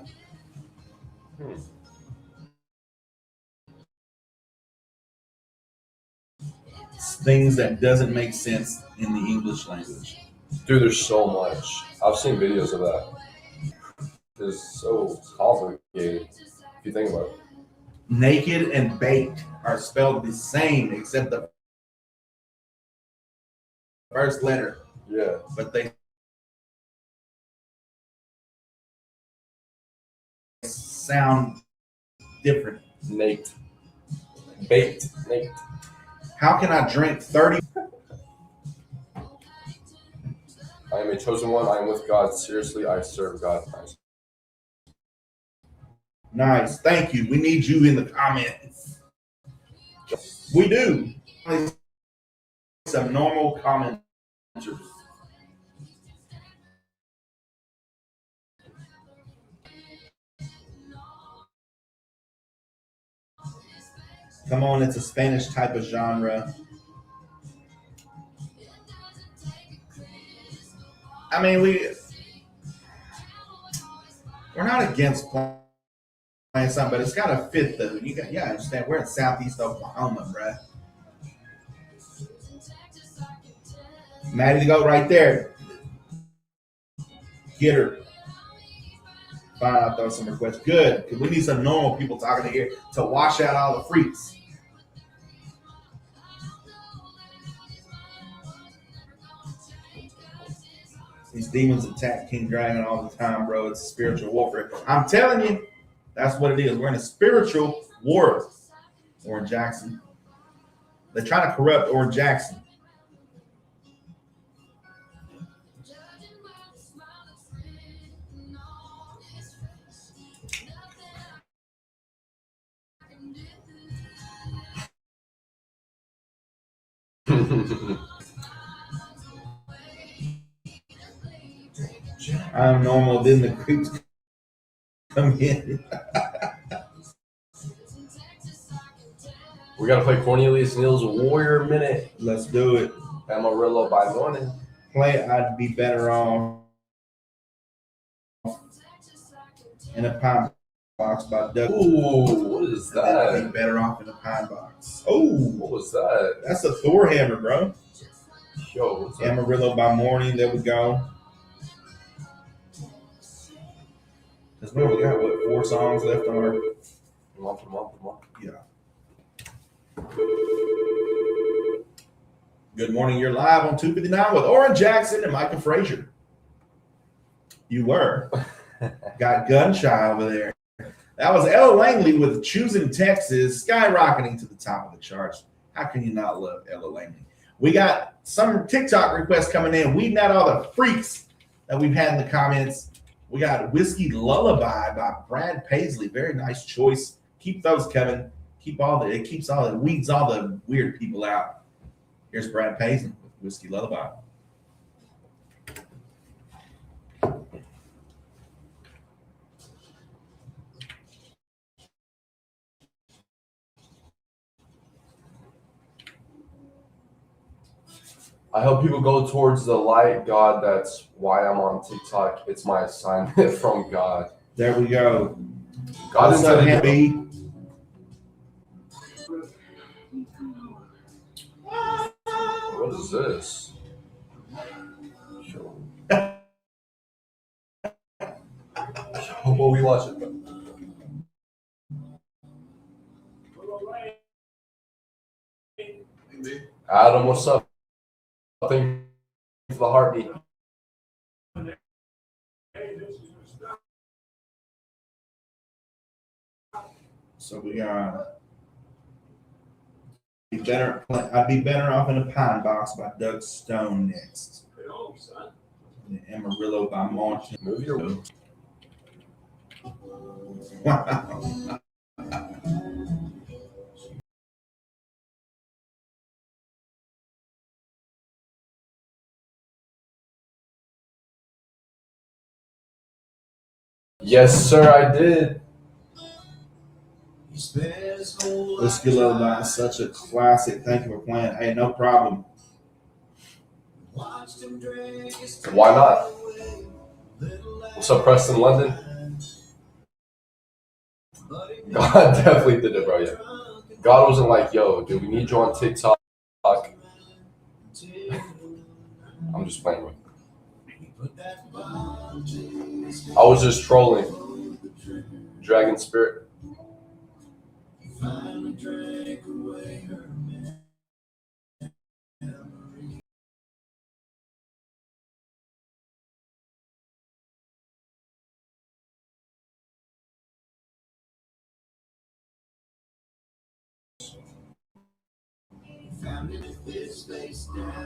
It's things that doesn't make sense in the English language. Dude, there's so much. I've seen videos of that. It's so complicated if you think about it. Naked and baked are spelled the same except the first letter. Yeah. But they sound different. Naked. Baked. Naked. How can I drink 30? I am a chosen one. I am with God. Seriously, I serve God. Nice. Thank you. We need you in the comments. We do. Some normal commenters. Come on, it's a Spanish type of genre. I mean, we're not against playing something, but it's got to fit though. You understand? We're in Southeast Oklahoma, bruh. Maddie to go right there. Get her. Fine, I'll throw some requests. Good, because we need some normal people talking to here to wash out all the freaks. These demons attack King Dragon all the time, bro. It's spiritual warfare. I'm telling you, that's what it is. We're in a spiritual war. Oran Jackson. They're trying to corrupt Oran Jackson. I'm normal, then the creeps come in. We gotta play Cornelius Neal's Warrior Minute. Let's do it. Amarillo by morning. Play I'd Be Better Off in a Pine Box by Doug. Ooh, what is I'd that? Be Better Off in a Pine Box. Oh, What was that? that's a Thor hammer, bro. Yo, what's that? Amarillo by morning. There we go. Because we only got, what, 4 songs left on our. Come on. Yeah. Good morning. You're live on 259 with Oran Jackson and Micah Frazier. You were. Got gun shy over there. That was Ella Langley with Choosing Texas, skyrocketing to the top of the charts. How can you not love Ella Langley? We got some TikTok requests coming in, weeding out all the freaks that we've had in the comments. We got Whiskey Lullaby by Brad Paisley. Very nice choice. Keep those coming. It weeds all the weird people out. Here's Brad Paisley with Whiskey Lullaby. I hope people go towards the light, God. That's why I'm on TikTok. It's my assignment from God. There we go. God Also, intended happy. What is this? What are we watching? Adam, what's up? Thank you for the heartbeat. So we got I'd Be Better Off in a Pine Box by Doug Stone next. The Amarillo by Martin. Move your Wow. Yes, sir, I did. Whiskey Lullaby is such a classic. Thank you for playing. Hey, no problem. Why not? What's up, Preston, London? God definitely did it, bro. Yeah. God wasn't like, yo, dude, we need you on TikTok. I'm just playing with you. I was just trolling. Dragon Spirit.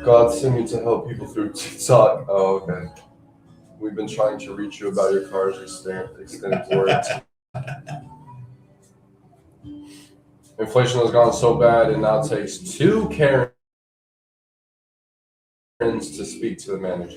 God sent me to help people through TikTok. Oh, okay. We've been trying to reach you about your car's extended warranty. Inflation has gone so bad, it now takes 2 Karens to speak to the manager.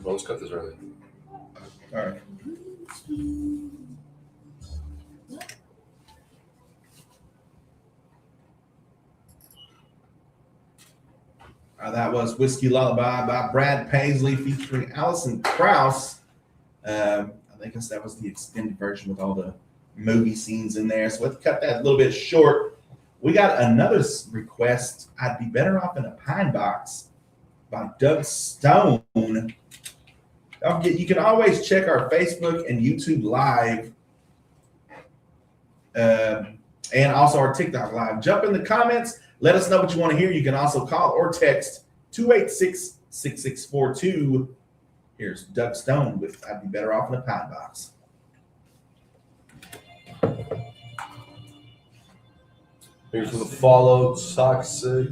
Well, let's cut this early. All right. That was Whiskey Lullaby by Brad Paisley featuring Alison Krauss. I think that was the extended version with all the movie scenes in there. So let's cut that a little bit short. We got another request. I'd Be Better Off in a Pine Box by Doug Stone. Don't forget, you can always check our Facebook and YouTube live, and also our TikTok live. Jump in the comments. Let us know what you want to hear. You can also call or text 286-6642. Here's Doug Stone with I'd Be Better Off in a Pine Box. Thank you for the follow, Toxic.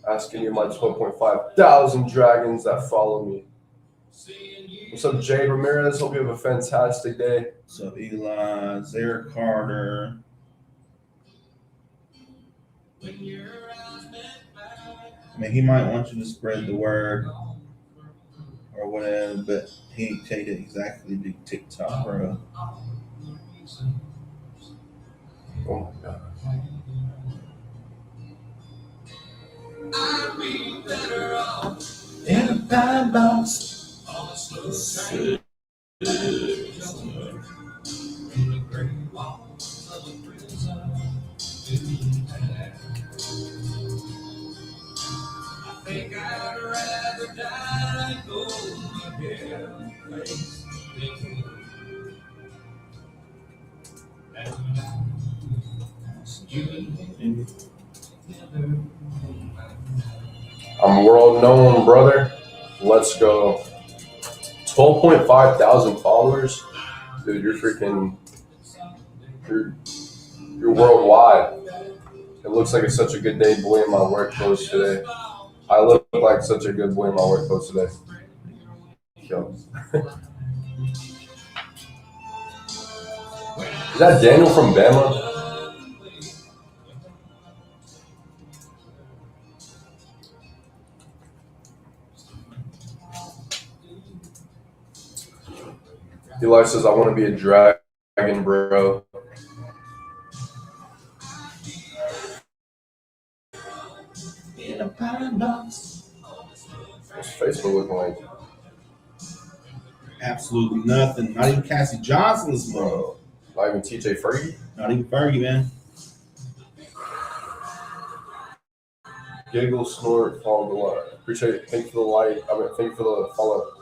Asking you my 12.5 thousand dragons that follow me. What's up, Jade Ramirez? Hope you have a fantastic day. What's up, Eli? Zara Carter. I mean, he might want you to spread the word or whatever, but he ain't tell you exactly the TikTok, bro. Oh my god. I'd be better off In a pine box. on a slow train. In the great walls of a prison. I think I'd rather die and go to hell place than you and me together. I'm world known, brother. Let's go. 12.5 thousand followers. Dude, you're freaking, you're worldwide. It looks like it's such a good day, boy, in my work clothes today. I look like such a good boy in my work clothes today. Yo. Is that Daniel from Bama? Eli says, I want to be a dragon, bro. In a pine box. What's Facebook looking like? Absolutely nothing. Not even Cassie Johnson this morning. Bro, not even TJ Fergie? Not even Fergie, man. Giggle, snort, follow the line. Appreciate it. Thank you for the light. Thank you for the follow.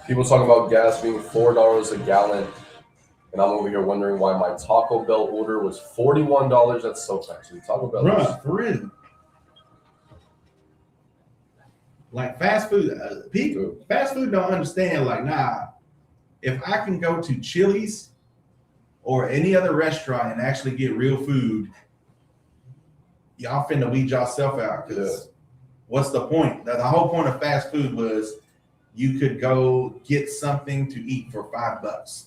People talking about gas being $4 a gallon, and I'm over here wondering why my Taco Bell order was $41. That's so fancy. Taco Bell. Bruh, for real. Like fast food, people, fast food don't understand. Like, nah, if I can go to Chili's or any other restaurant and actually get real food, y'all finna weed yourself out. Because what's the point? The whole point of fast food was you could go get something to eat for $5.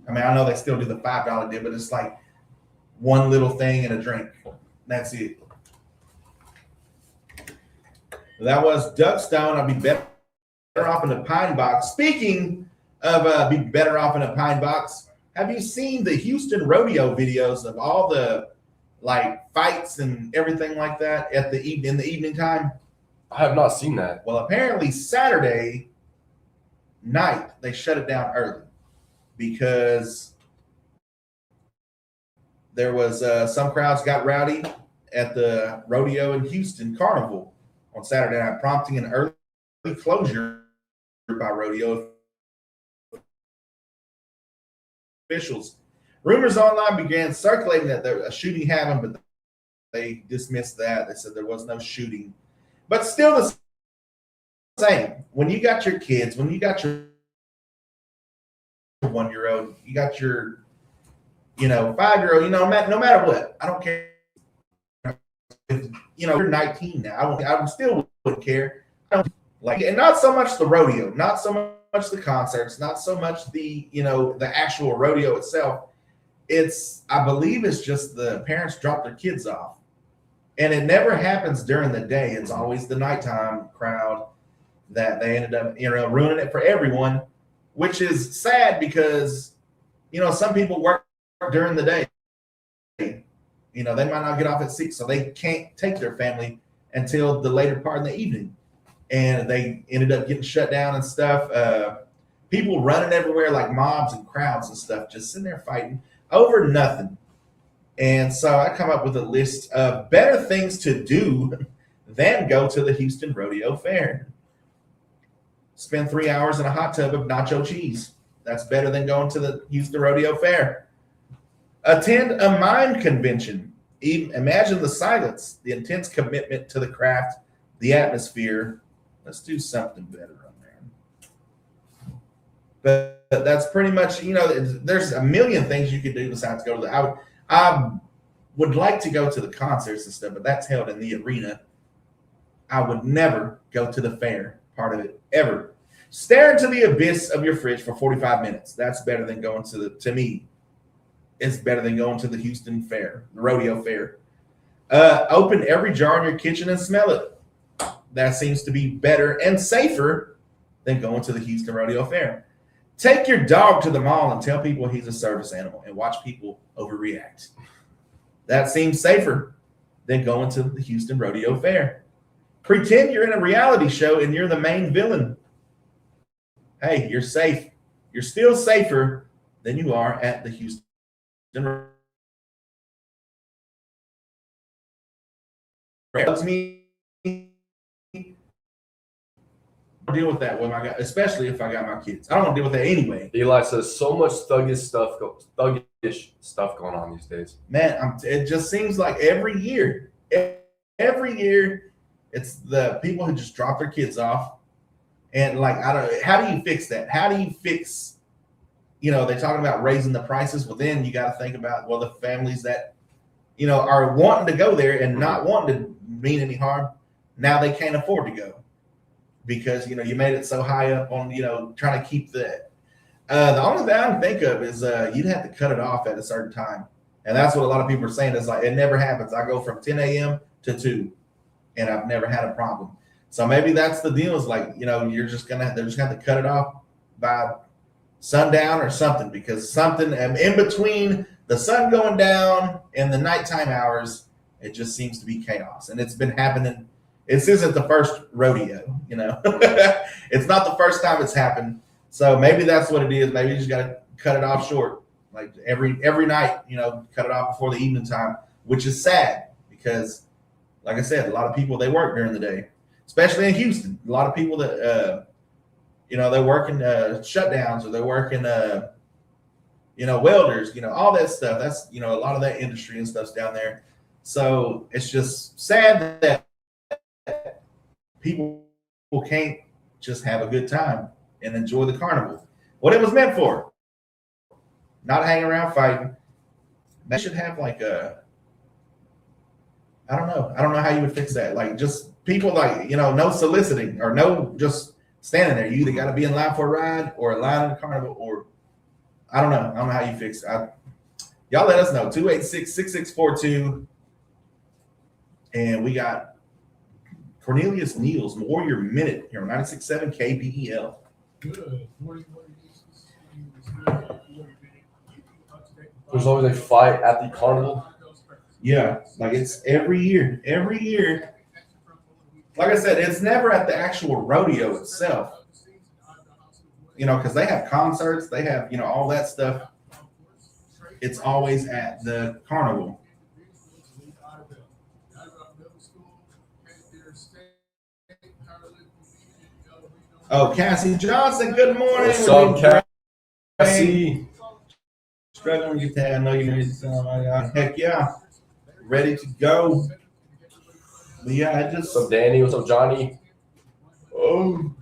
I mean, I know they still do the $5 deal, but it's like one little thing and a drink. That's it. That was Duckstone. I'll be better off in a pine box. Speaking of be better off in a pine box, have you seen the Houston rodeo videos of all the like fights and everything like that in the evening time? I have not seen that. Well, apparently Saturday night they shut it down early because there was some crowds got rowdy at the rodeo in Houston Carnival on Saturday night, prompting an early closure by rodeo officials. Rumors online began circulating that a shooting happened, but they dismissed that. They said there was no shooting. But still the same. When you got your kids, when you got your 1-year-old, you got your, 5-year-old, no matter what, I don't care. You're 19 now. I still wouldn't care. And not so much the rodeo, not so much the concerts, not so much the actual rodeo itself. I believe it's just the parents drop their kids off. And it never happens during the day. It's always the nighttime crowd that they ended up, ruining it for everyone, which is sad because, some people work during the day. They might not get off at 6, so they can't take their family until the later part in the evening. And they ended up getting shut down and stuff. People running everywhere like mobs and crowds and stuff, just sitting there fighting over nothing. And so I come up with a list of better things to do than go to the Houston Rodeo Fair. spend 3 hours in a hot tub of nacho cheese. That's better than going to the Houston Rodeo Fair. Attend a mime convention. Imagine the silence, the intense commitment to the craft, the atmosphere. Let's do something better on there. But that's pretty much, there's a million things you could do besides go to the. I would like to go to the concerts and stuff, but that's held in the arena. I would never go to the fair part of it ever. Stare into the abyss of your fridge for 45 minutes. That's better than going to me. It's better than going to the Houston Fair, the Rodeo Fair. Open every jar in your kitchen and smell it. That seems to be better and safer than going to the Houston Rodeo Fair. Take your dog to the mall and tell people he's a service animal and watch people overreact. That seems safer than going to the Houston Rodeo Fair. Pretend you're in a reality show and you're the main villain. Hey, you're safe. You're still safer than you are at the Houston me deal with that when especially if I got my kids. I don't want to deal with that anyway. Eli says so much thuggish stuff going on these days. Man, it just seems like every year, it's the people who just drop their kids off, and how do you fix that? How do you fix? They're talking about raising the prices. Well, then you got to think about the families that are wanting to go there and not wanting to mean any harm. Now they can't afford to go because you made it so high up on trying to keep the only thing I can think of is you'd have to cut it off at a certain time, and that's what a lot of people are saying. It's like it never happens. I go from 10 a.m. to 2, and I've never had a problem. So maybe that's the deal. Is they're just gonna have to cut it off by sundown or something, because something in between the sun going down and the nighttime hours, it just seems to be chaos, and it's been happening. This isn't the first rodeo, It's not the first time it's happened. So maybe that's what it is. Maybe you just got to cut it off short, like every night, cut it off before the evening time, which is sad because, like I said, a lot of people, they work during the day, especially in Houston. A lot of people that, they're working shutdowns, or they're working, welders, all that stuff. That's, a lot of that industry and stuff's down there. So it's just sad that people can't just have a good time and enjoy the carnival. What it was meant for. Not hang around fighting. They should have I don't know how you would fix that. Like just people no soliciting or no just standing there. You either got to be in line for a ride or a line in the carnival, or I don't know. I don't know how you fix it. Y'all let us know. 286-6642. And we got Cornelius Neal's Warrior Minute here on 96.7 KBEL. Good. There's always a fight at the carnival. Yeah, it's every year. Every year. Like I said, it's never at the actual rodeo itself. Because they have concerts, they have, all that stuff. It's always at the carnival. Oh, Cassie Johnson, good morning. What's up, Cassie? Struggling to get that. I know you need to. Heck yeah. Ready to go. But yeah, What's up, Danny? What's up, Johnny? Oh,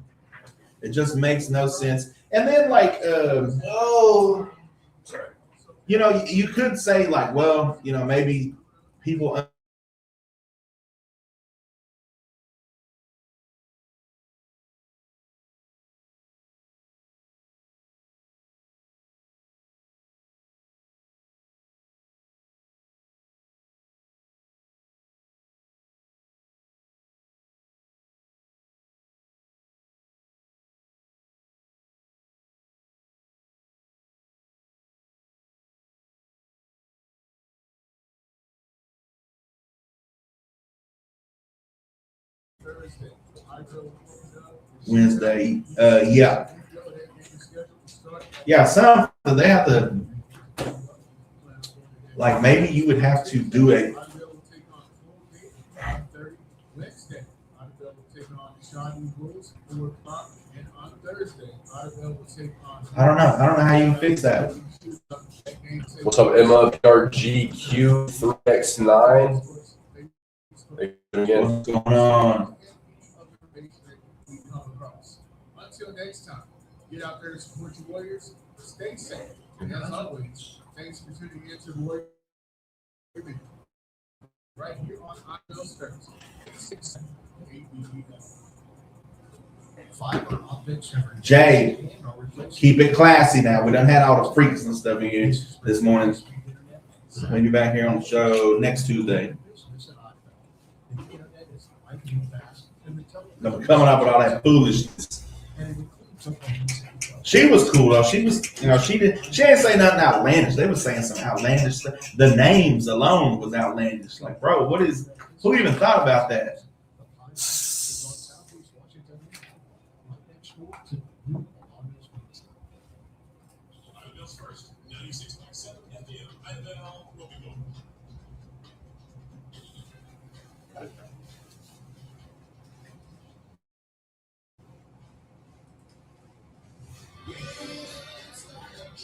it just makes no sense. And then sorry. You could say maybe people Wednesday. Yeah. Yeah, some they have to maybe you would have to do a Thursday, Idabel will take on. I don't know how you fix that. What's up, Emma? PRGQ3X9. Again. What's going on? Until next time, get out there and support your Warriors. Stay safe. And as always, thanks for tuning in to the Warrior Review. Right here on Idabel's Thursday. 6 Fiber optic shimmering. Jay, keep it classy now. We done had all the freaks and stuff in here this morning. We'll be back here on the show next Tuesday. I'm coming up with all that foolishness. She was cool though. She was, she didn't say nothing outlandish. They were saying some outlandish stuff. The names alone was outlandish. Like, bro, who even thought about that?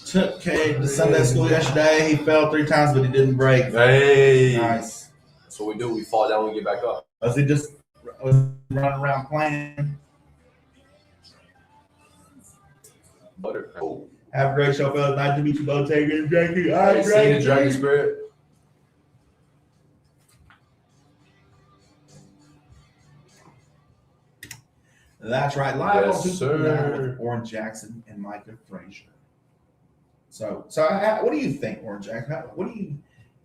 Took Cade to Sunday school yesterday. He fell 3 times, but he didn't break. Hey. Nice. That's what we do. We fall down and get back up. Was he just running around playing? Butter. Oh. Have a great show, fellas. Nice to meet you, Bottega and Jackie. All right, See great. you, Dragon Spirit. That's right. Live Yes, on Tuesday sir. with Oran Jackson and Micah Frazier. So what do you think, Oran Jackson?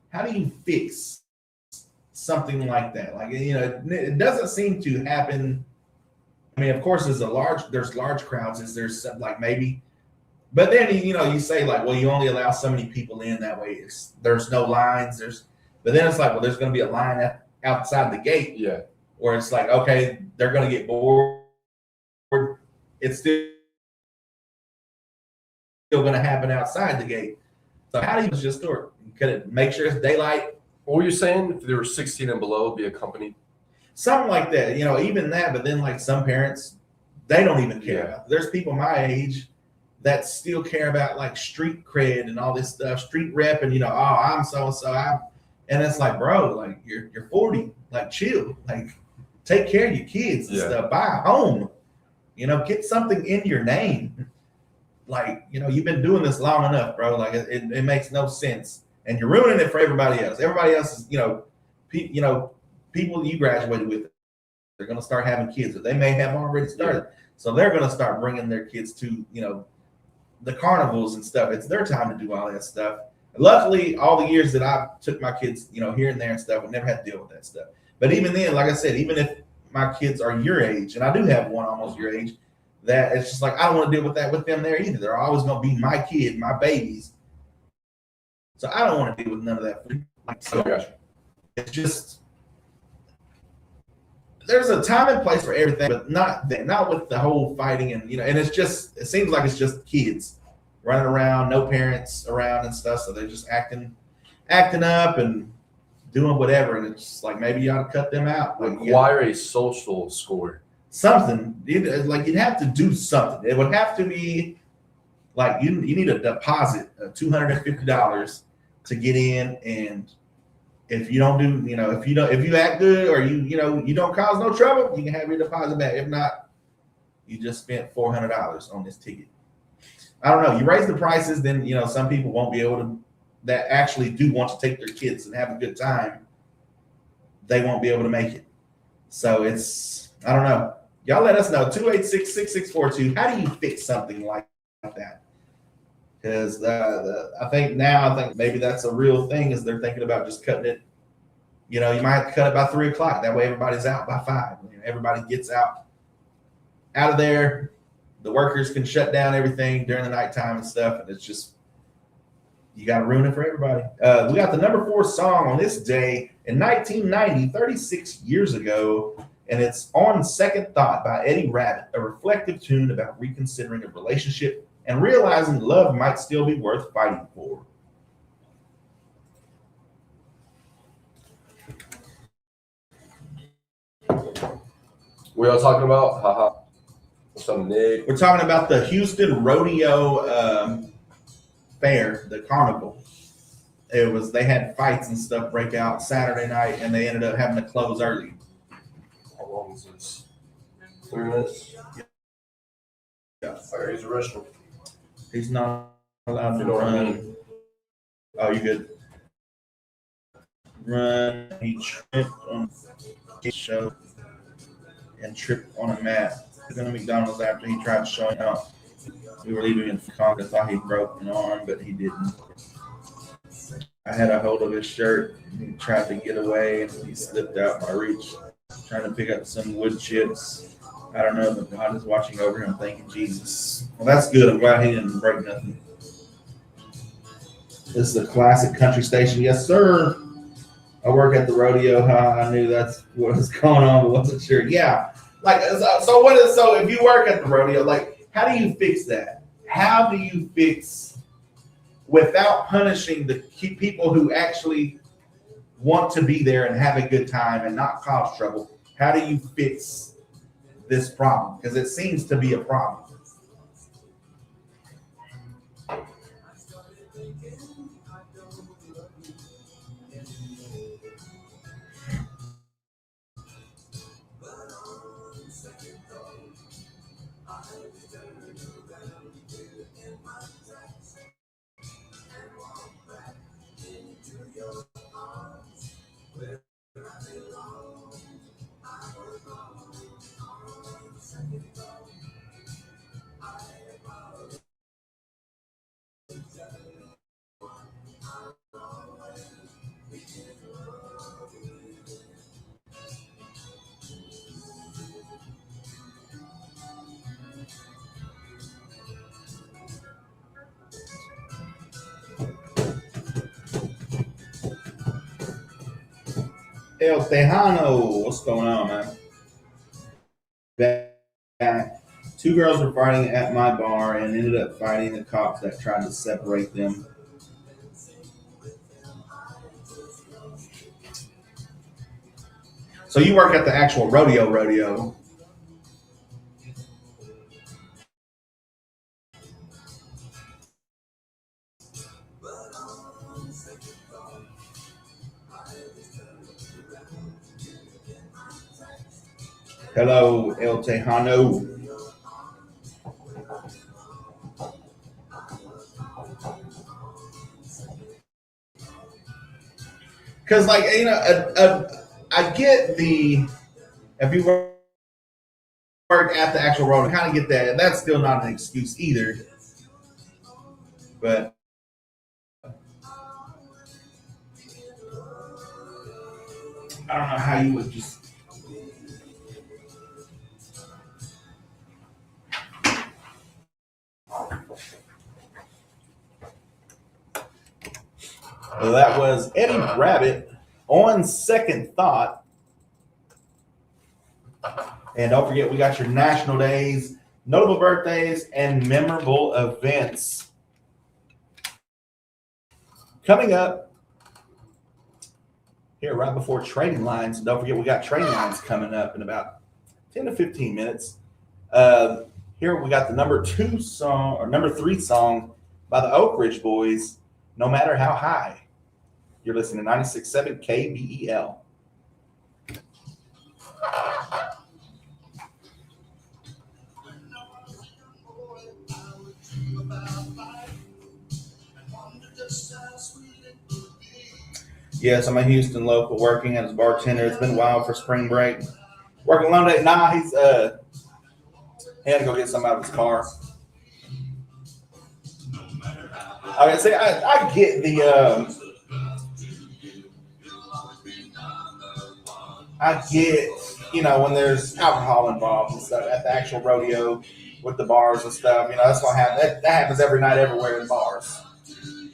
How do you fix something like that? Like, it doesn't seem to happen. I mean, of course, there's large crowds. Is there some, like, maybe, but then you say, like, well, you only allow so many people in that way. There's no lines. But then it's like, well, there's going to be a line outside the gate. Yeah. Or it's like, okay, they're going to get bored. It's still going to happen outside the gate. So how do you just start? Could it make sure it's daylight? What were you saying? If there were 16 and below, be accompanied? Something like that, even that. But then, like, some parents, they don't even care about it. There's people my age that still care about, like, street cred and all this stuff, street rep, and I'm so-and-so. And it's like, bro, like, you're 40, like, chill, like, take care of your kids and stuff. Buy a home, get something in your name. Like, you've been doing this long enough, bro. Like, it makes no sense, and you're ruining it for everybody else. Everybody else is, people you graduated with, they're going to start having kids, or they may have already started. So they're going to start bringing their kids to, the carnivals and stuff. It's their time to do all that stuff. Luckily, all the years that I took my kids, here and there and stuff, we never had to deal with that stuff. But even then, like I said, even if my kids are your age, and I do have one almost your age, that it's just like, I don't want to deal with that with them there either. They're always going to be my kid, my babies. So I don't want to deal with none of that. It's just, there's a time and place for everything, but not with the whole fighting and it seems like it's just kids running around, no parents around and stuff, so they're just acting up and doing whatever, and it's just like, maybe you ought to cut them out. Like, Require a social score. Something. You'd have to do something. It would have to be like you need a deposit of $250 to get in, and if you don't do, if you act good, or you don't cause no trouble, you can have your deposit back. If not, you just spent $400 on this ticket. I don't know. You raise the prices, then some people won't be able to, that actually do want to take their kids and have a good time. They won't be able to make it. So I don't know. Y'all let us know. 286-6642. How do you fix something like that? Because I think maybe that's a real thing, is they're thinking about just cutting it. You might cut it by 3 o'clock. That way everybody's out by 5. Everybody gets out of there. The workers can shut down everything during the nighttime and stuff. And it's just, you got to ruin it for everybody. We got the number 4 song on this day in 1990, 36 years ago. And it's On Second Thought by Eddie Rabbitt, a reflective tune about reconsidering a relationship and realizing love might still be worth fighting for. We all talking about? Haha. Some Nick. We're talking about the Houston Rodeo Fair, the carnival. They had fights and stuff break out Saturday night, and they ended up having to close early. How long is this? 3 minutes? Yeah. Fire, he's arrested. He's not allowed to You know what I run. mean? Oh, you good? Run. He tripped on the show and tripped on a mat. He was in a McDonald's after he tried showing out. We were leaving in Concord. I thought he broke an arm, but he didn't. I had a hold of his shirt. He tried to get away, and he slipped out my reach, trying to pick up some wood chips. I don't know, but God is watching over him. Thank you, Jesus. Well, that's good. I'm glad he didn't break nothing. This is a classic country station. Yes, sir. I work at the rodeo. I knew that's what was going on, but wasn't sure. Yeah. Like, so if you work at the rodeo, like, how do you fix that? How do you fix, without punishing the people who actually want to be there and have a good time and not cause trouble, how do you fix this problem? Because it seems to be a problem. El Tejano, what's going on, man? Back. 2 girls were fighting at my bar and ended up fighting the cops that tried to separate them. So you work at the actual rodeo. Hello, El Tejano. Because, like, you know, I get the, if you work at the actual road, I kind of get that. And that's still not an excuse either. But I don't know how you would just. Well, that was Eddie Rabbit on Second Thought. And don't forget, we got your national days, notable birthdays, and memorable events coming up here right before trading lines. And don't forget, we got trading lines coming up in about 10 to 15 minutes. Here we got the number 3 song by the Oak Ridge Boys, No Matter How High. You're listening to 96.7 KBEL. Yes, I'm a Houston local working as a bartender. It's been a while for spring break. Working long day. Nah, he had to go get something out of his car. Okay, see, I get the I get, you know, when there's alcohol involved and stuff at the actual rodeo with the bars and stuff, you know, that's what happens. That happens every night everywhere in bars.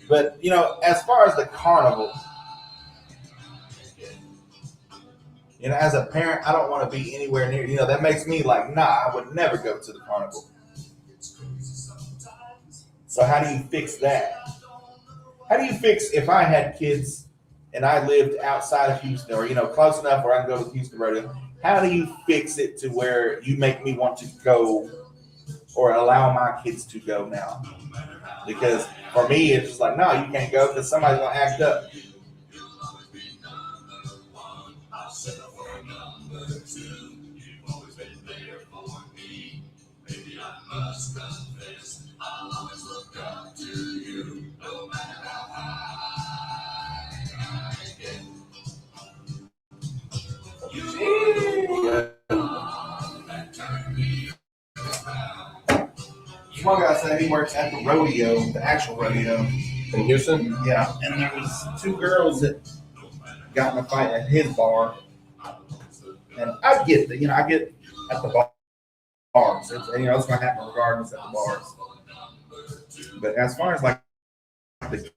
But, you know, as far as the carnival, you know, as a parent, I don't want to be anywhere near, you know, that makes me like, nah, I would never go to the carnival. So how do you fix that? How do you fix if I had kids and I lived outside of Houston or, you know, close enough where I can go to the Houston rodeo? How do you fix it to where you make me want to go or allow my kids to go now. Because for me, it's just like, no, you can't go because somebody's gonna act up. One guy said he works at the rodeo, the actual rodeo. In Houston? Yeah, and there was two girls that got in a fight at his bar. And I get that, I get at the bars. It's going to happen regardless at the bars. But as far as like the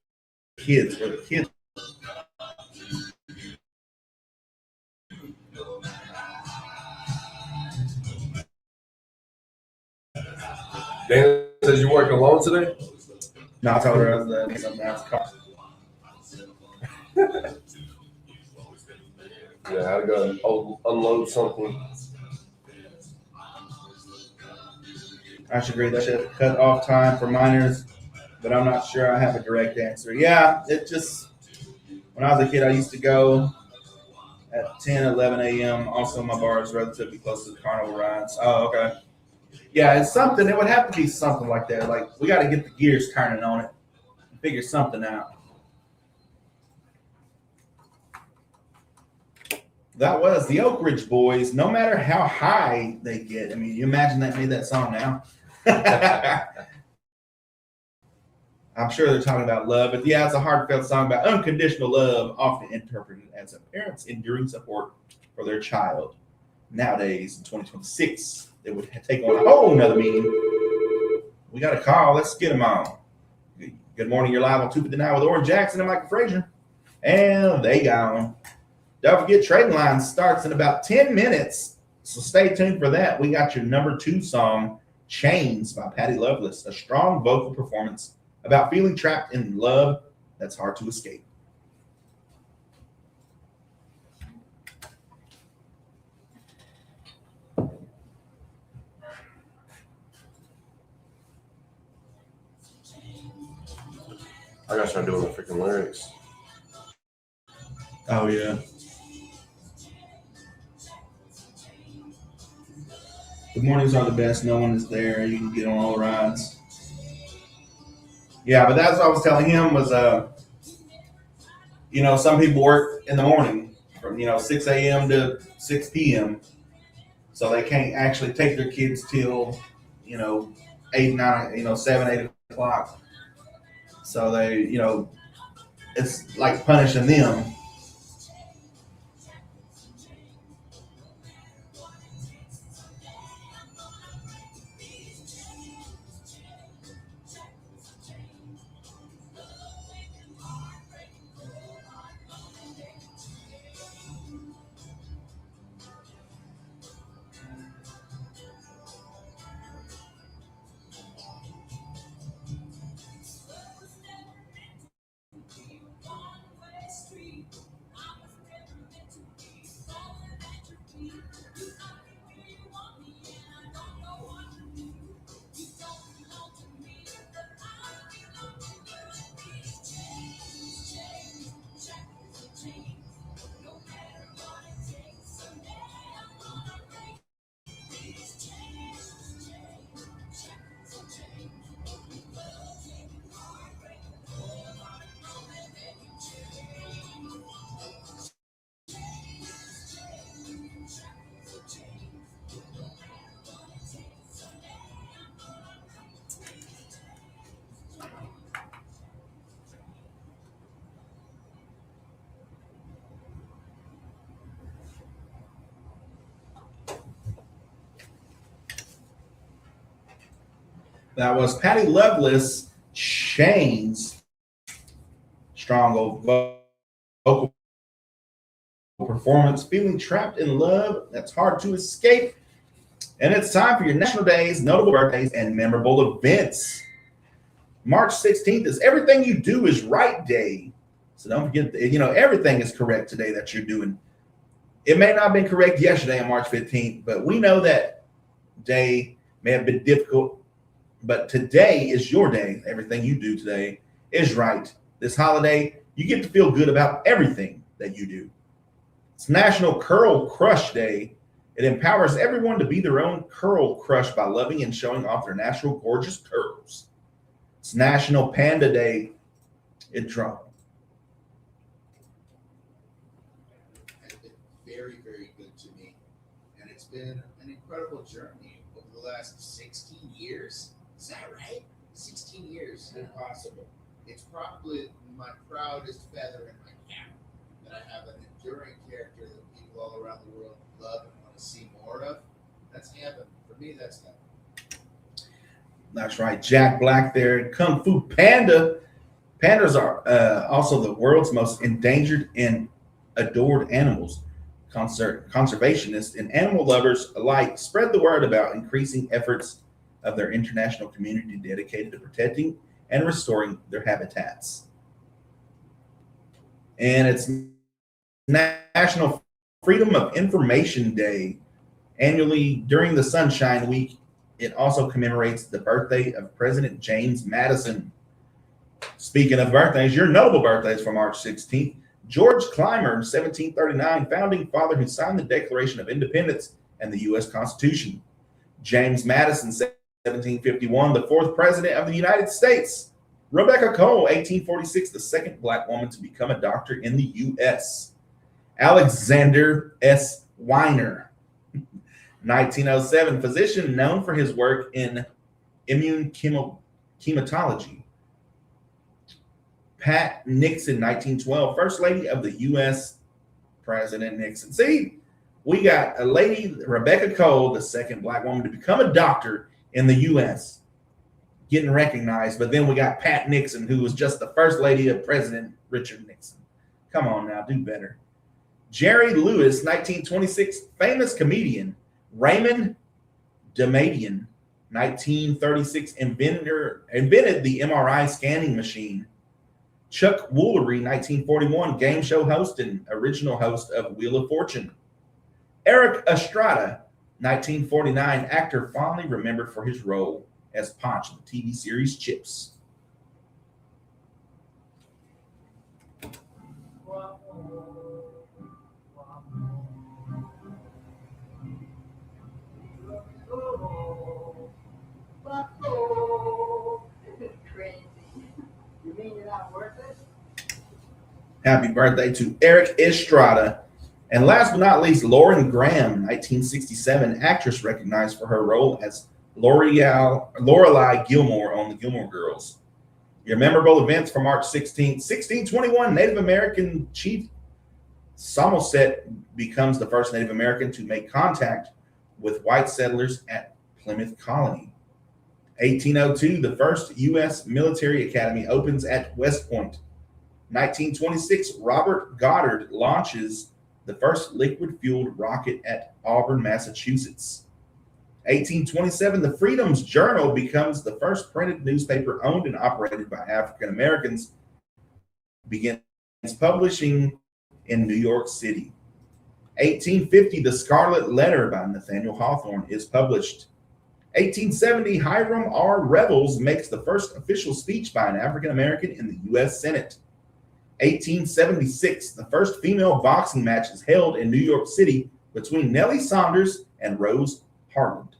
kids, where the kids. Dan says you work alone today? No, I told her I was something else. Yeah, I had to go unload something. I should agree that should cut off time for minors, but I'm not sure I have a direct answer. Yeah, it just, when I was a kid, I used to go at 10, 11 a.m. Also, my bar is relatively close to the carnival rides. Oh, okay. Yeah, it's something. It would have to be something like that. Like, we got to get the gears turning on it and figure something out. That was the Oak Ridge Boys. No matter how high they get, I mean, you imagine that made that song now. I'm sure they're talking about love, but yeah, it's a heartfelt song about unconditional love, often interpreted as a parent's enduring support for their child. Nowadays, in 2026, it would take on a whole nother meaning. We got a call. Let's get them on. Good morning. You're live on 259 with Oran Jackson and Micah Frazier. And they gone. Don't forget, Trading Line starts in about 10 minutes. So stay tuned for that. We got your number 2 song, Chains by Patty Loveless, a strong vocal performance about feeling trapped in love that's hard to escape. I gotta start doing the freaking lyrics. Oh, yeah. The mornings are the best. No one is there. You can get on all the rides. Yeah, but that's what I was telling him was, some people work in the morning from, 6 a.m. to 6 p.m. So they can't actually take their kids till, 8, 9, 7, 8 o'clock. So they, it's like punishing them. That was Patty Loveless, Chains, strong vocal performance, feeling trapped in love that's hard to escape. And it's time for your national days, notable birthdays, and memorable events. March 16th is Everything You Do Is Right Day. So don't forget, everything is correct today that you're doing. It may not have been correct yesterday on March 15th, but we know that day may have been difficult But today is your day. Everything you do today is right. This holiday, you get to feel good about everything that you do. It's National Curl Crush Day. It empowers everyone to be their own curl crush by loving and showing off their natural, gorgeous curls. It's National Panda Day. It dropped. Has been very, very good to me. And it's been an incredible journey over the last 16 years. Is that right? 16 years. Impossible. It's probably my proudest feather in my cap that I have an enduring character that people all around the world love and want to see more of. That's heaven. For me, that's heaven. That's right. Jack Black there. Kung Fu Panda. Pandas are also the world's most endangered and adored animals. Conservationists and animal lovers alike spread the word about increasing efforts of their international community dedicated to protecting and restoring their habitats. And it's National Freedom of Information Day. Annually during the Sunshine Week, it also commemorates the birthday of President James Madison. Speaking of birthdays, your notable birthdays for March 16th. George Clymer, 1739, founding father who signed the Declaration of Independence and the U.S. Constitution. James Madison, 1751, the fourth president of the United States. Rebecca Cole, 1846, the second black woman to become a doctor in the U.S. Alexander S. Weiner, 1907, physician known for his work in immune hematology. Pat Nixon, 1912, First Lady of the U.S. President Nixon. See, we got a lady, Rebecca Cole, the second black woman to become a doctor in the U.S., getting recognized. But then we got Pat Nixon, who was just the First Lady of President Richard Nixon. Come on now, do better. Jerry Lewis, 1926, famous comedian. Raymond Damadian, 1936, invented the MRI scanning machine. Chuck Woolery, 1941, game show host and original host of Wheel of Fortune. Eric Estrada, 1949, actor fondly remembered for his role as Ponch in the TV series Chips. Crazy. You mean you're not worth it? Happy birthday to Eric Estrada. And last but not least, Lauren Graham, 1967, actress recognized for her role as Lorelai Gilmore on the Gilmore Girls. Your memorable events for March 16th, 1621, Native American chief Somerset becomes the first Native American to make contact with white settlers at Plymouth Colony. 1802, the first U.S. military academy opens at West Point. 1926, Robert Goddard launches the first liquid-fueled rocket at Auburn, Massachusetts. 1827, the Freedom's Journal becomes the first printed newspaper owned and operated by African Americans, begins publishing in New York City. 1850, The Scarlet Letter by Nathaniel Hawthorne is published. 1870, Hiram R. Revels makes the first official speech by an African American in the U.S. Senate. 1876, the first female boxing match is held in New York City between Nellie Saunders and Rose Harland.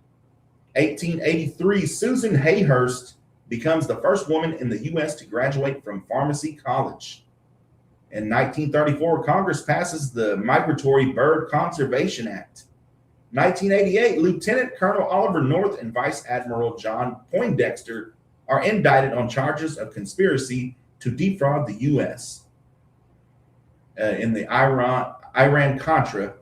1883, Susan Hayhurst becomes the first woman in the U.S. to graduate from Pharmacy College. In 1934, Congress passes the Migratory Bird Conservation Act. 1988, Lieutenant Colonel Oliver North and Vice Admiral John Poindexter are indicted on charges of conspiracy to defraud the U.S. In the Iran-Contra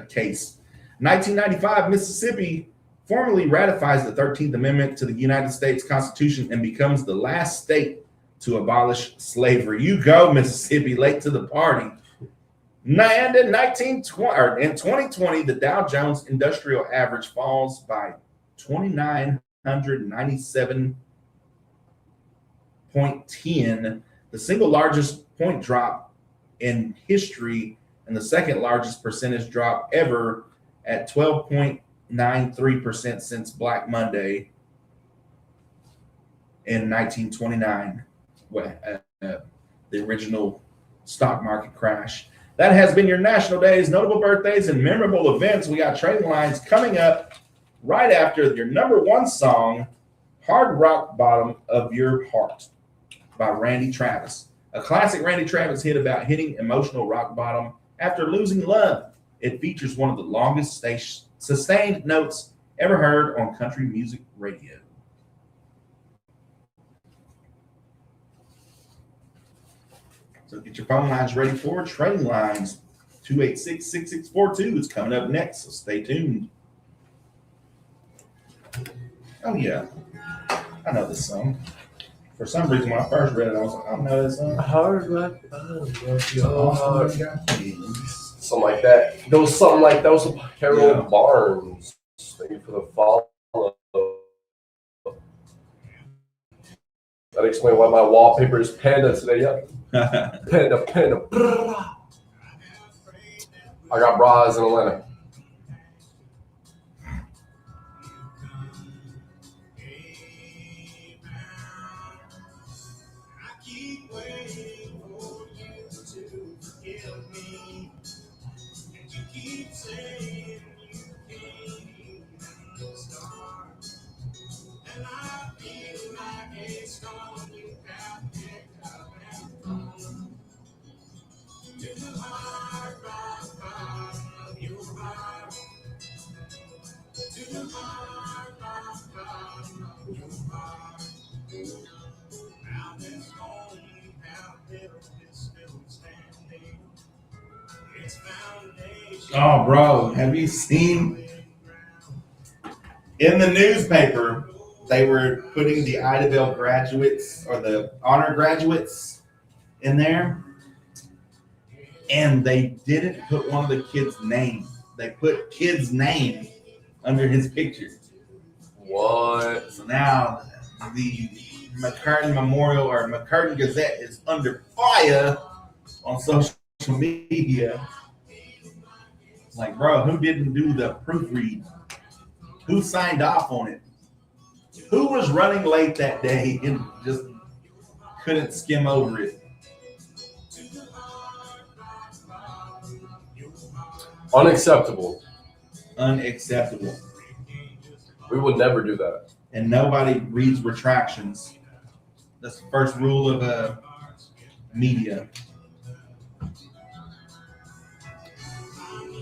case. 1995, Mississippi formally ratifies the 13th Amendment to the United States Constitution and becomes the last state to abolish slavery. You go, Mississippi, late to the party. And in 2020, the Dow Jones Industrial Average falls by 2,997.10, the single largest point drop in history and the second largest percentage drop ever, at 12.93% since Black Monday in 1929, the original stock market crash. That has been your national days, notable birthdays, and memorable events. We got Trading Lines coming up right after your number one song, Hard Rock Bottom of Your Heart by Randy Travis. A classic Randy Travis hit about hitting emotional rock bottom after losing love. It features one of the longest sustained notes ever heard on country music radio. So get your phone lines ready for Trading Lines. 286-6642 is coming up next, so stay tuned. Oh, yeah. I know this song. For some reason, when I first read it, I was like, I don't know this song. Hard rock bottom of your heart. Something like that. There was something like that. Was Harold Barnes. Thank you for the follow. That explains why my wallpaper is panda today. Yep. Panda. I got bras in Atlanta. Oh, bro, have you seen in the newspaper, they were putting the Idabel graduates or the honor graduates in there, and they didn't put one of the kids' name. They put kid's name under his picture. What? So now the McCurtain Memorial or McCurtain Gazette is under fire on social media. Like, bro, who didn't do the proofread? Who signed off on it? Who was running late that day and just couldn't skim over it? Unacceptable. Unacceptable. We would never do that. And nobody reads retractions. That's the first rule of media.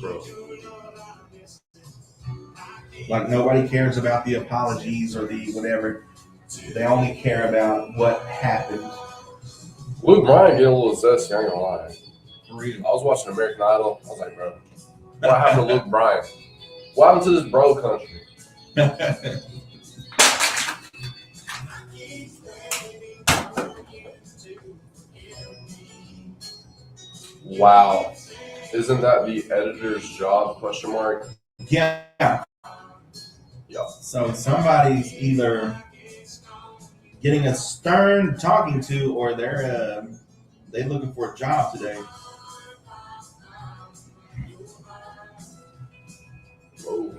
Bro. Like, nobody cares about the apologies or the whatever. They only care about what happened. Luke Bryan getting a little zesty, I ain't gonna lie. For real. I was watching American Idol. I was like, bro, what happened to Luke Bryan? What happened to this bro country? Wow. Isn't that the editor's job, question mark? Yeah. Yeah. So somebody's either getting a stern talking to, or they're looking for a job today. Whoa.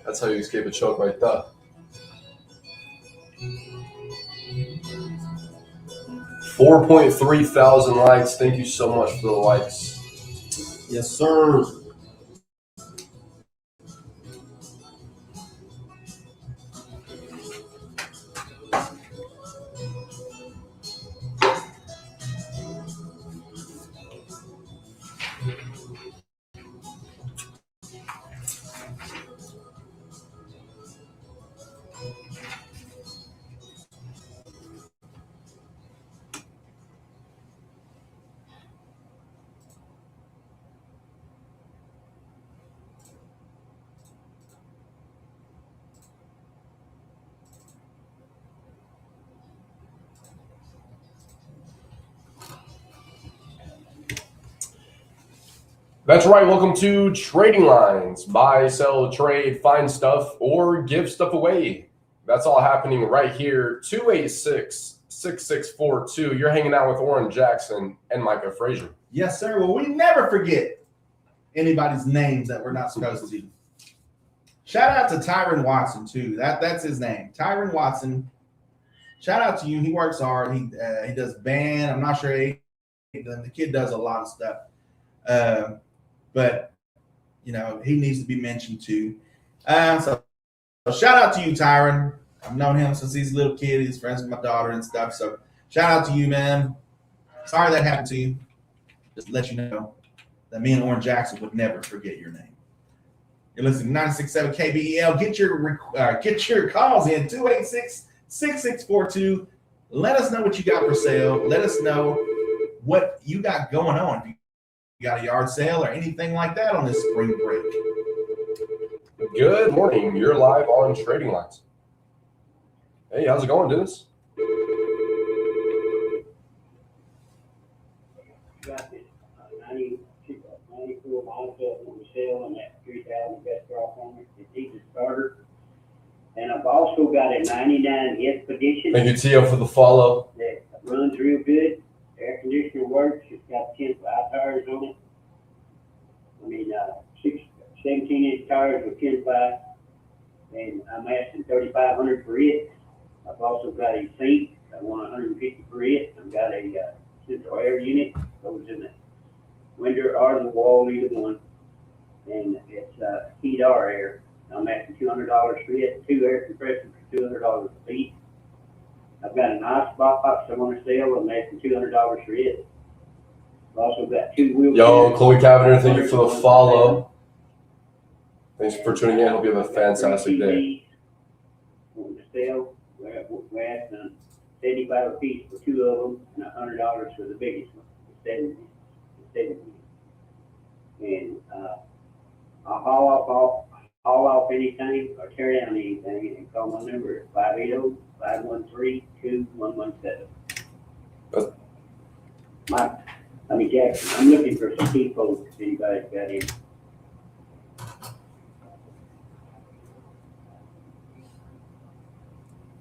That's how you escape a choke right there. 4.3 thousand likes. Thank you so much for the likes. Yes, sir. That's right. Welcome to Trading Lines. Buy, sell, trade, find stuff, or give stuff away. That's all happening right here. 286-6642. You're hanging out with Oran Jackson and Micah Frazier. Yes, sir. Well, we never forget anybody's names that we're not supposed to. Shout out to Tyron Watson, too. That's his name. Tyron Watson. Shout out to you. He works hard. He does band. I'm not sure the kid does a lot of stuff. But, you know, he needs to be mentioned, too. So shout out to you, Tyron. I've known him since he's a little kid. He's friends with my daughter and stuff. So shout out to you, man. Sorry that happened to you. Just to let you know that me and Oran Jackson would never forget your name. You're listening to 96.7 KBEL. Get your calls in, 286-6642. Let us know what you got for sale. Let us know what you got going on. If you got a yard sale or anything like that on this spring break. Good morning. You're live on Trading Lines. Hey, how's it going, Dennis? Got this 94 Mazda on the sale and that 3,000 best drop on it. It's a starter. And I've also got a 99 Expedition Thank you, Tio, for the follow. that runs real good. Air conditioner works. It's got 10 tires on it. I mean, 17-inch tires with 10.5. And I'm asking $3,500 for it. I've also got a sink. I want $150 for it. I've got a central air unit. Goes in the window or the wall, either one. And it's heat or air. I'm asking $200 for it. 2 air compressors for $200 a piece. I've got an ice box I'm on sale. I'm asking $200 for it. I've also got 2 wheelchairs. Yo, Chloe Cavender, thank you for the follow. Thanks for tuning in. Hope you have a fantastic day. On the sale, we're asking $75 a piece for 2 of them and $100 for the biggest one, the 70. And I'll haul off anything or tear down anything and call my number at 580-513-2117. Jackson, I'm looking for some people if anybody's got any.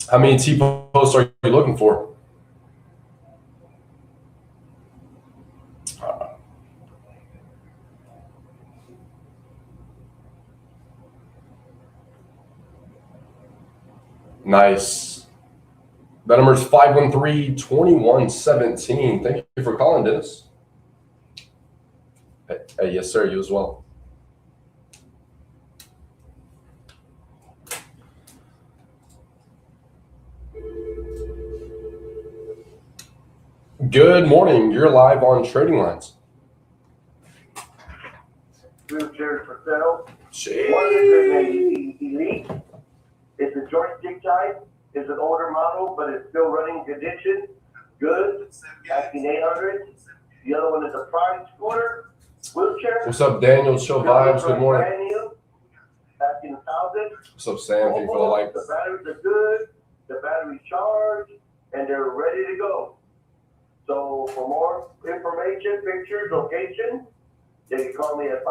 How many T-posts are you looking for? Nice. That number is 513-2117. Thank you for calling, Dennis. Hey, yes, sir. You as well. Good morning. You're live on Trading Lines. Wheelchairs for sale. Jeez. One is an Elite. It's a joystick type. It's an older model, but it's still running condition. Good. Asking 800. The other one is a Prime scooter. Wheelchair. What's up, Daniel? Chill Vibes. Good morning. Brand new. Asking 1,000. What's up, Sam? Thank you for the like. The batteries are good. The battery's charged, and they're ready to go. So for more information, pictures, location, they can call me at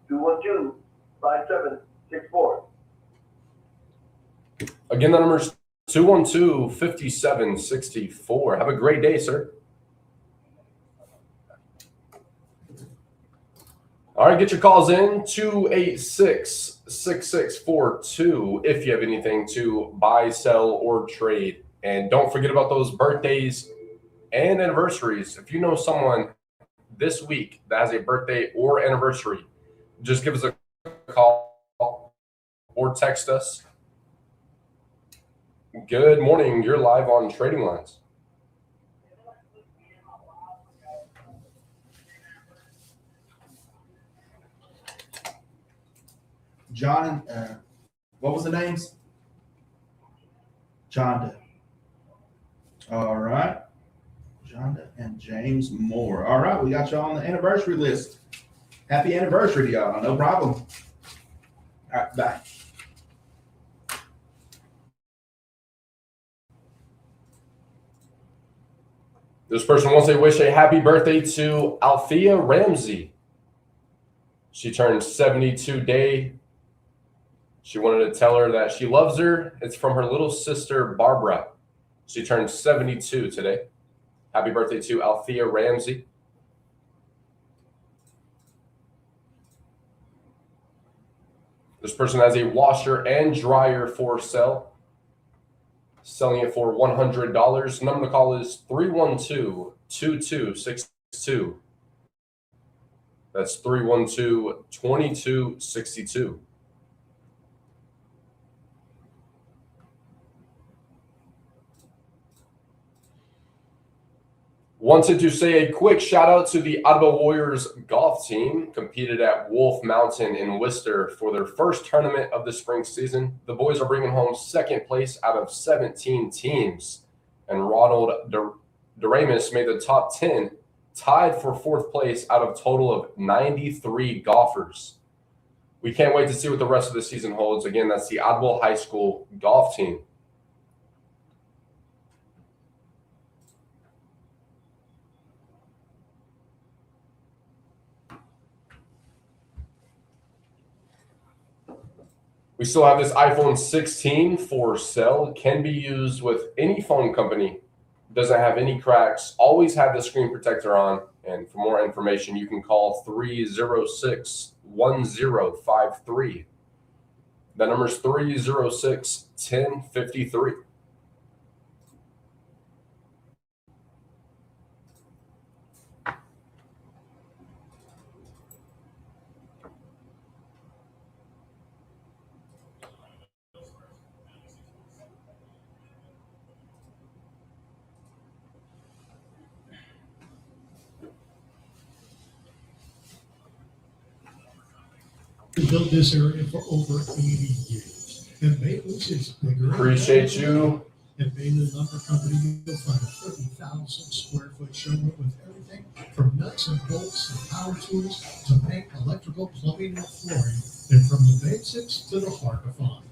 580-212-5764. Again, the number is 212-5764. Have a great day, sir. All right, get your calls in, 286-6642, if you have anything to buy, sell, or trade. And don't forget about those birthdays and anniversaries. If you know someone this week that has a birthday or anniversary, just give us a call or text us. Good morning. You're live on Trading Lines. John and what was the names? Jonda. All right. Jonda and James Moore. All right, we got y'all on the anniversary list. Happy anniversary to y'all. No problem. All right, bye. This person wants to wish a happy birthday to Althea Ramsey. She turned 72 today. She wanted to tell her that she loves her. It's from her little sister, Barbara. She turned 72 today. Happy birthday to Althea Ramsey. This person has a washer and dryer for sale. Selling it for $100. Number to call is 312-2262. That's 312-2262. Wanted to say a quick shout out to the Ottawa Warriors golf team. Competed at Wolf Mountain in Worcester for their first tournament of the spring season. The boys are bringing home second place out of 17 teams. And Ronald Doremus made the top 10, tied for fourth place out of a total of 93 golfers. We can't wait to see what the rest of the season holds. Again, that's the Ottawa High School golf team. We still have this iPhone 16 for sale. Can be used with any phone company. Doesn't have any cracks. Always have the screen protector on. And for more information, you can call 306-1053. The number is 306-1053. We built this area for over 80 years. And Bailey's is bigger. Appreciate you. At Bailey Lumber Company, you'll find a 30,000 square foot showroom with everything from nuts and bolts and power tools to paint, electrical, plumbing, and flooring, and from the basics to the hard to find.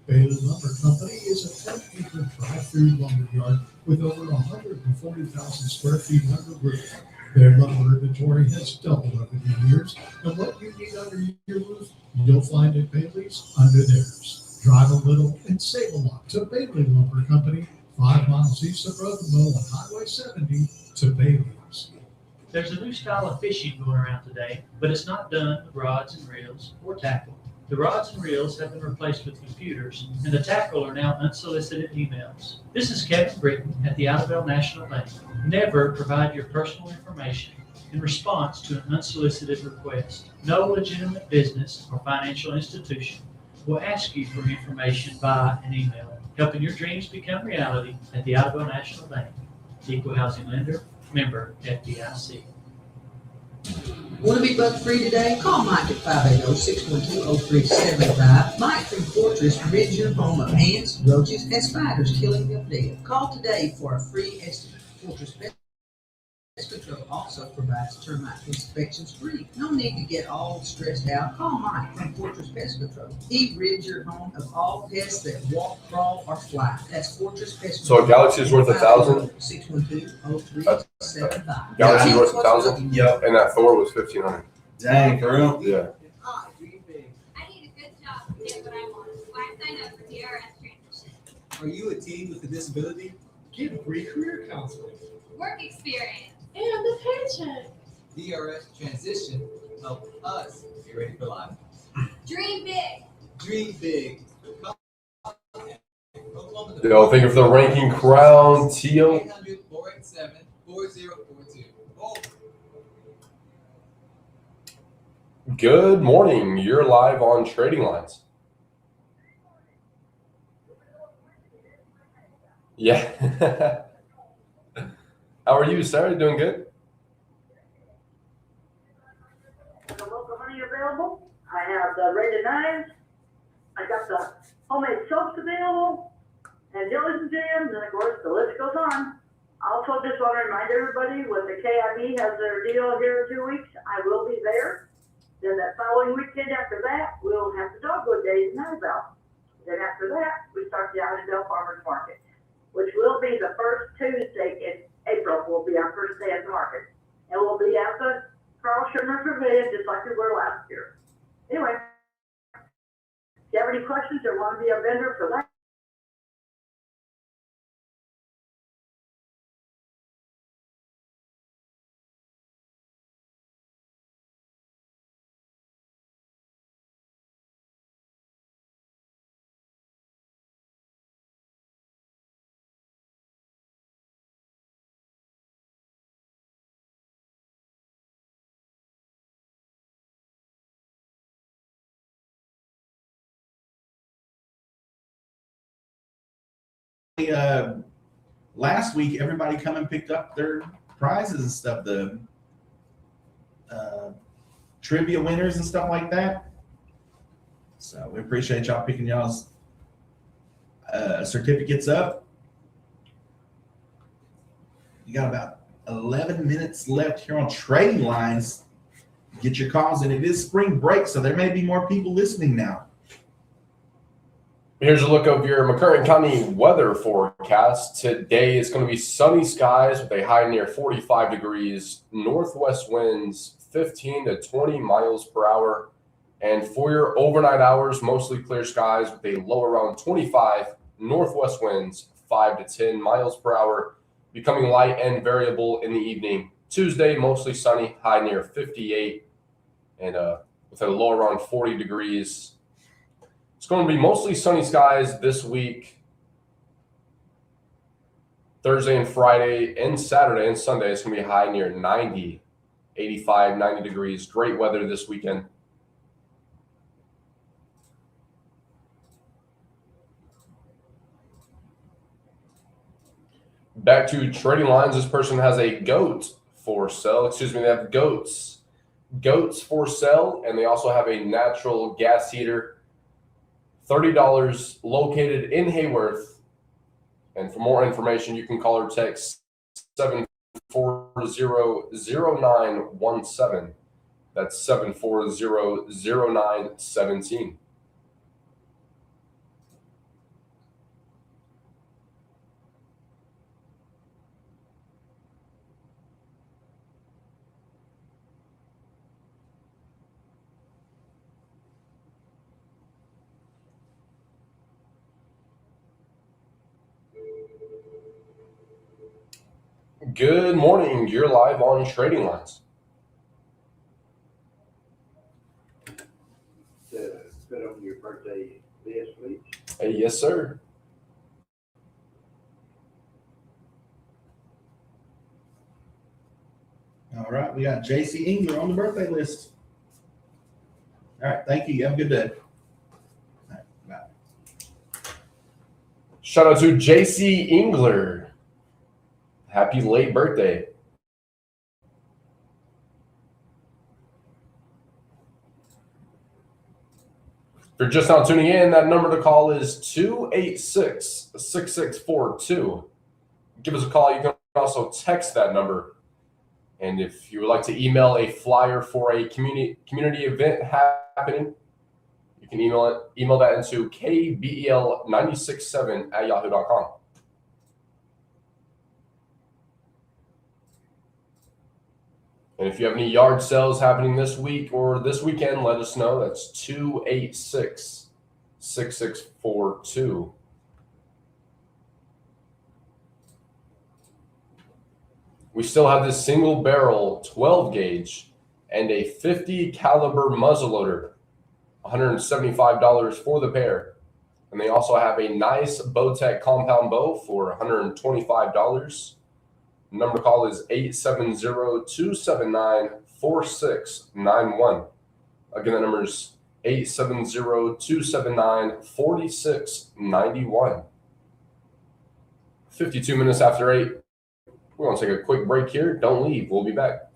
Bailey Lumber Company is a 10-acre drive-through lumber yard with over 140,000 square feet under roof. Their lumber inventory has doubled over the years, and what you need under your roof, you'll find at Bailey's under theirs. Drive a little and save a lot to Bailey Lumber Company, 5 miles east of Rothenville on Highway 70 to Bailey's. There's a new style of fishing going around today, but it's not done with rods and reels or tackle. The rods and reels have been replaced with computers, and the tackle are now unsolicited emails. This is Kevin Britton at the Ottawa National Bank. Never provide your personal information in response to an unsolicited request. No legitimate business or financial institution will ask you for information via an email. Helping your dreams become reality at the Ottawa National Bank. Equal housing lender, member FDIC. Want to be bug free today? Call Mike at 580-612-0375. Mike from Fortress rids your home of ants, roaches, and spiders, killing them dead. Call today for a free estimate. Fortress Pest Control also provides termite inspections free. No need to get all stressed out. Call Mike from Fortress Pest Control. He rids your home of all pests that walk, crawl, or fly. That's Fortress Pest Control. So a Galaxy's worth 1,000? 612-0375. Galaxy's worth 1,000? Yep. And that Thor was 1,500. Dang, for real? Yeah. I need a good job to get what I want. Why sign up for DRS transition? Are you a teen with a disability? Get free career counseling. Work experience. And the pension. DRS transition help us get ready for life. Dream big. Dream big. Yo, thank you for the ranking crown, Teal. 800-487-4042. Oh. Good morning. You're live on Trading Lines. Yeah. How are you, sir? Doing good? The local honey available. I have the rated knives. I got the homemade soaps available. And jellies and jams. And of course, the list goes on. Also, just want to remind everybody when the KIB has their deal here in 2 weeks, I will be there. Then that following weekend after that, we'll have the Dogwood Days in Annabelle. Then after that, we start the Annabelle Farmers Market, which will be the first Tuesday in April. Will be our first day at the market. And we'll be at the Carl shipments are made just like they were last year. Anyway, if you have any questions or want to be a vendor for that, Last week, everybody come and picked up their prizes and stuff, the trivia winners and stuff like that. So we appreciate y'all picking y'all's certificates up. You got about 11 minutes left here on Trading Lines. Get your calls in. It is spring break, so there may be more people listening now. Here's a look of your McCurtain County weather forecast. Today is going to be sunny skies with a high near 45 degrees, northwest winds 15 to 20 miles per hour. And for your overnight hours, mostly clear skies with a low around 25, northwest winds 5 to 10 miles per hour, becoming light and variable in the evening. Tuesday, mostly sunny, high near 58, and with a low around 40 degrees. It's going to be mostly sunny skies this week. Thursday and Friday and Saturday and Sunday, it's going to be high near 90, 85, 90 degrees. Great weather this weekend. Back to Trading Lines. This person has a goat for sale. They have goats for sale, and they also have a natural gas heater. $30 located in Hayworth. And for more information, you can call or text 740-0917. That's 740-0917. Good morning. You're live on Trading Lines. Put on your birthday list, please. Hey, yes, sir. All right, we got JC Engler on the birthday list. All right, thank you. Have a good day. All right, bye. Shout out to JC Engler. Happy late birthday. If you're just now tuning in, that number to call is 286-6642. Give us a call. You can also text that number. And if you would like to email a flyer for a community event happening, you can email that into kbel967@yahoo.com. And if you have any yard sales happening this week or this weekend, let us know. That's 286-6642. We still have this single barrel 12 gauge and a 50 caliber muzzleloader, $175 for the pair. And they also have a nice Bowtech compound bow for $125. Number to call is 870-279-4691. Again, the number is 870-279-4691. 52 minutes after 8. We're going to take a quick break here. Don't leave. We'll be back.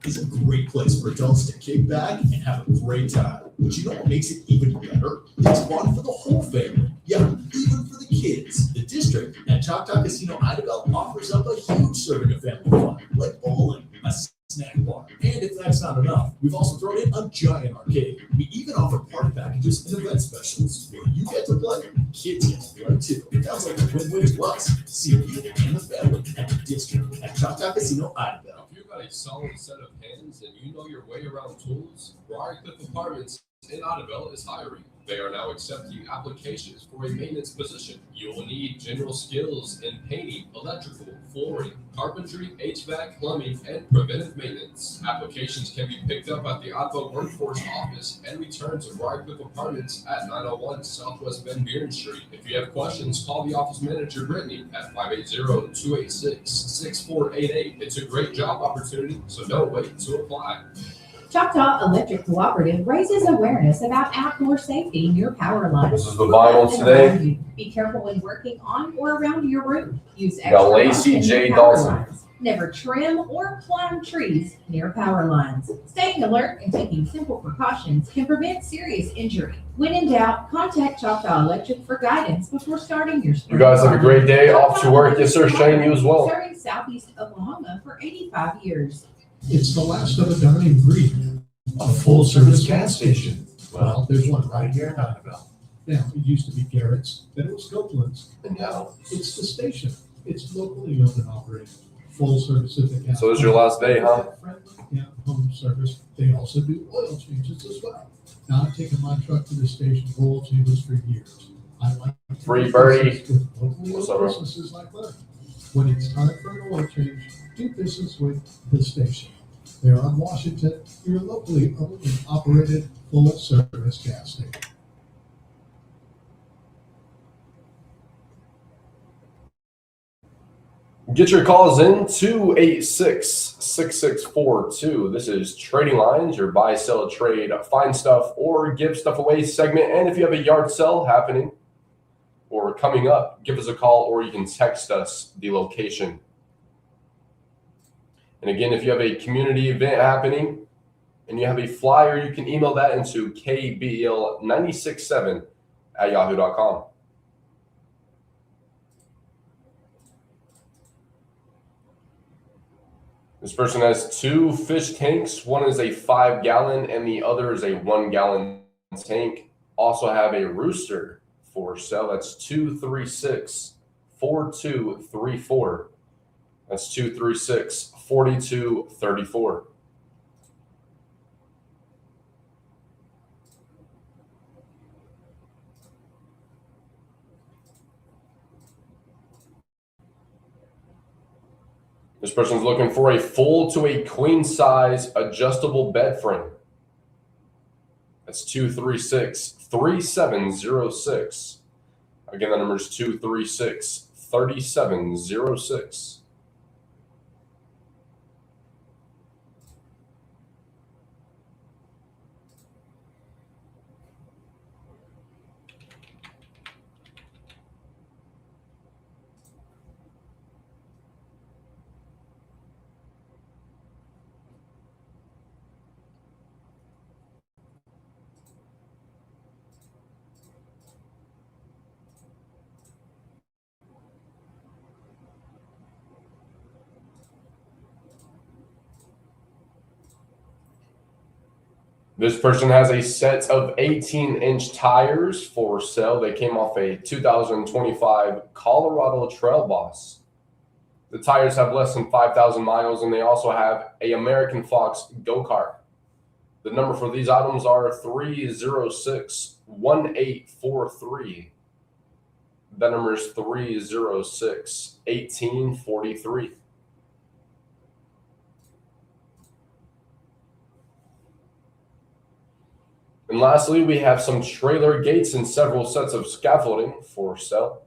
It's a great place for adults to kick back and have a great time. But you know what makes it even better? It's fun for the whole family. Yeah, even for the kids. The district at Choctaw Casino Idabel offers up a huge serving of family fun, like bowling, a snack bar. And if that's not enough, we've also thrown in a giant arcade. We even offer party packages and event specials where you get to play, kids get to play too. Sounds like a win-win to us. See you and the family at the district at Choctaw Casino Idabel. got a solid set of hands and you know your way around tools, Briarcliff Apartments in Audubon is hiring. They are now accepting applications for a maintenance position. You will need general skills in painting, electrical, flooring, carpentry, HVAC, plumbing, and preventive maintenance. Applications can be picked up at the Audubon Workforce Office and returned to Briarcliff Apartments at 901 Southwest Van Buren Street. If you have questions, call the office manager, Brittany, at 580-286-6488. It's a great job opportunity, so don't wait to apply. Choctaw Electric Cooperative raises awareness about outdoor safety near power lines. This is the vinyl today. Be careful when working on or around your roof. Use extra Got Lacey caution J. near power Dawson. lines. Never trim or climb trees near power lines. Staying alert and taking simple precautions can prevent serious injury. When in doubt, contact Choctaw Electric for guidance before starting your spring. You guys have a great day. Off to work. Yes, sir. Shane, you as well. Serving Southeast Oklahoma for 85 years. It's the last of a dying breed, a full-service gas station. Well, there's one right here in Annabelle. Now, it used to be Garrett's, then it was Copeland's, and now it's the station. It's locally owned and operated, full service at the gas. So this is your last day, huh? Yeah, home service. They also do oil changes as well. Now, I've taken my truck to the station for oil changes for years. I like to Free do birdie. business with locally What's owned up, bro? businesses like that. When it's time for an oil change, do business with the station. They're on Washington, your locally owned and operated full-service gas station. Get your calls in 286-6642. This is Trading Lines, your buy, sell, trade, find stuff, or give stuff away segment. And if you have a yard sale happening or coming up, give us a call or you can text us the location. And again, if you have a community event happening and you have a flyer, you can email that into kbl967@yahoo.com. This person has 2 fish tanks. One is a 5-gallon and the other is a 1-gallon tank. Also have a rooster for sale. That's 236-4234. That's 236-4234. This person's looking for a full to a queen size adjustable bed frame. That's 236-3706. Again, the number is 236-3706. This person has a set of 18-inch tires for sale. They came off a 2025 Colorado Trail Boss. The tires have less than 5,000 miles, and they also have a American Fox go-kart. The number for these items are 306-1843. That number is 306-1843. And lastly, we have some trailer gates and several sets of scaffolding for sale.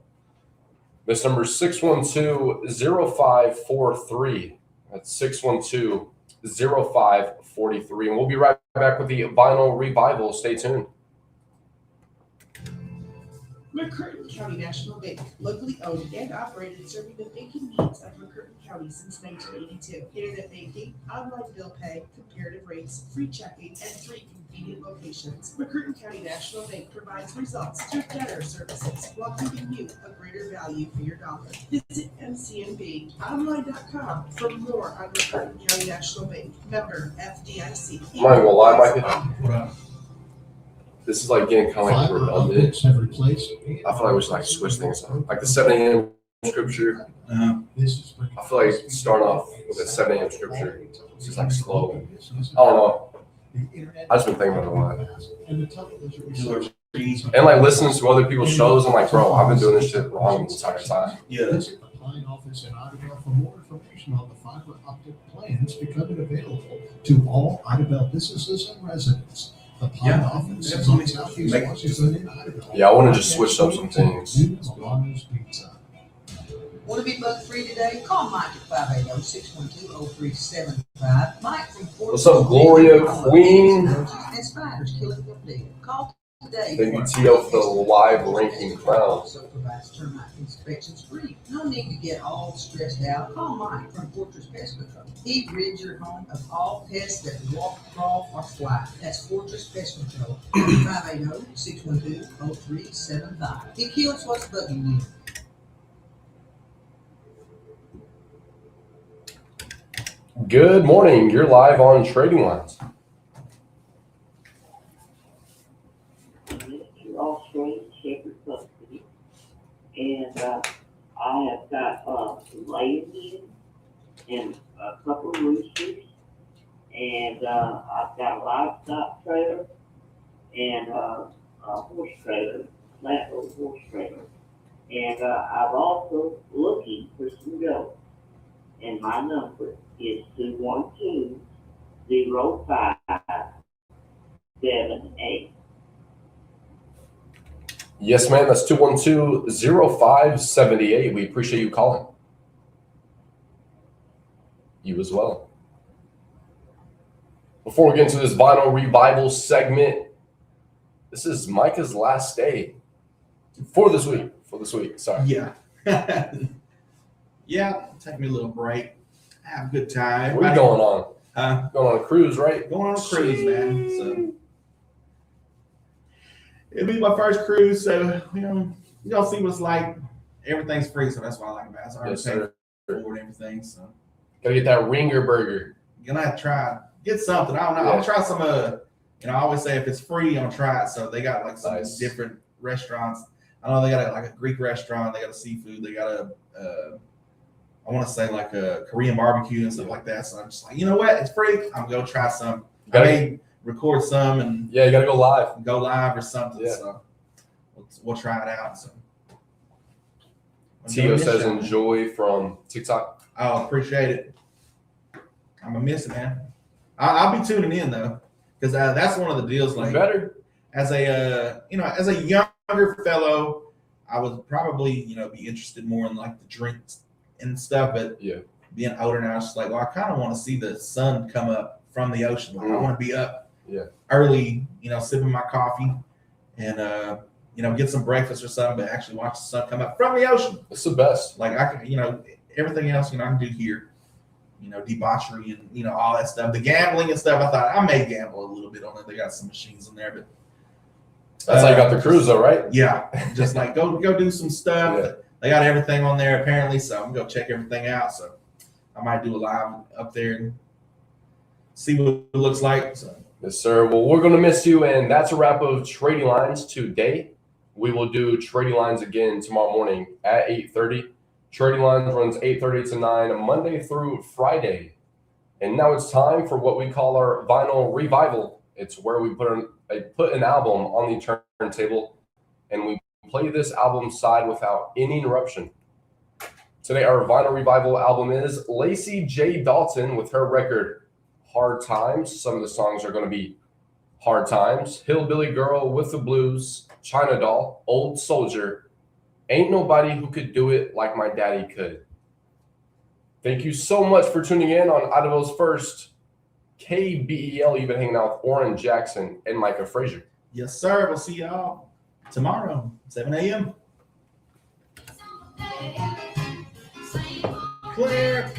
This number is 612-0543. That's 612-0543. And we'll be right back with the vinyl revival. Stay tuned. McCurtain County National Bank, locally owned and operated, serving the banking needs of McCurtain County since 1982. Internet banking, online bill pay, comparative rates, free checking, and 3 convenient locations. McCurtain County National Bank provides results through better services while giving you a greater value for your dollar. Visit mcnbonline.com for more on McCurtain County National Bank. Member FDIC. I'm not gonna lie, Micah. This is like getting kind of like redundant. I feel like we should like switch things up. Like the 7 a.m. scripture. This is pretty I feel like starting off with a 7 a.m. scripture, it's just like slow. I don't know. I just been thinking about it a lot. And the television And like listening to other people's shows, I'm like, bro, I've been doing this shit wrong the entire time. Yeah. Visit the Pine office in Idabel for more information on the fiber optic plans becoming available to all Idabel businesses and residents. The Pine office is on Southeast Washington in Idabel. Yeah, I want to just switch up some things. Milano's Pizza. Want to be bug free today? Call Mike at 580-612-0375. Mike from Fort What's up, Gloria Queen? And spiders killing them dead. Call today. Thank you, TL, for the live ranking crown. Also provides termite inspections free. No need to get all stressed out. Call Mike from Fortress Pest Control. He rids your home of all pests that walk, crawl, or fly. That's Fortress Pest Control. 580-612-0375. He kills what's bugging you. Good morning. You're live on Trading Lines. Mr. Australian Shepherd Company, and I have got some laying hen and a couple of roosters, and I've got a livestock trailer and a horse trailer, flat road horse trailer, and I'm also looking for some goats, and my number is 212-0578. Yes, ma'am. That's 212-0578. We appreciate you calling. You as well. Before we get into this vinyl revival segment, this is Micah's last day for this week. Sorry. Yeah. Yeah, take me a little break. Have a good time. Where are you going on? Going on a cruise, right? Going on a cruise, man. So it'll be my first cruise, so you gonna see what it's like. Everything's free, so that's what I like about it. So I already Yes, paid sir. for it and everything. So Gotta get that ringer burger. gonna have to get something. I don't know. Yeah. I'll try some. I always say if it's free, I'm gonna try it. So they got like some Nice. different restaurants. I know they got like a Greek restaurant. They got a seafood. They got I want to say like a Korean barbecue and stuff like that. So I'm just like, you know what? It's free. I'm gonna go try some. I may record some and Yeah, you gotta go live. or something. Yeah. So we'll try it out. So Tio says enjoy from TikTok. Oh, appreciate it. I'm gonna miss it, man. I'll be tuning in though, because that's one of the deals. Like better as a as a younger fellow, I would probably be interested more in like the drinks and stuff. But yeah, being older now, it's just like, well, I kind of want to see the sun come up from the ocean. Like I want to be up early, sipping my coffee and get some breakfast or something, but actually watch the sun come up from the ocean. It's the best. Like I can, everything else, I can do here. Debauchery and all that stuff. The gambling and stuff. I thought I may gamble a little bit on it. They got some machines in there, but that's how you got the cruise, though, right? Yeah, just like go do some stuff. Yeah. They got everything on there apparently, so I'm gonna go check everything out. So I might do a live up there and see what it looks like. So. Yes, sir. Well, we're gonna miss you, and that's a wrap of Trading Lines today. We will do Trading Lines again tomorrow morning at 8:30. Trading Lines runs 8:30 to 9, Monday through Friday. And now it's time for what we call our vinyl revival. It's where we put an album on the turntable, and we play this album side without any interruption. Today, our vinyl revival album is Lacey J. Dalton with her record, Hard Times. Some of the songs are going to be Hard Times, Hillbilly Girl with the Blues, China Doll, Old Soldier, Ain't Nobody Who Could Do It Like My Daddy Could. Thank you so much for tuning in on Idabel's first KBEL. You've been hanging out with Oran Jackson and Micah Frazier. Yes, sir. We'll see y'all tomorrow, 7 a.m. Clear.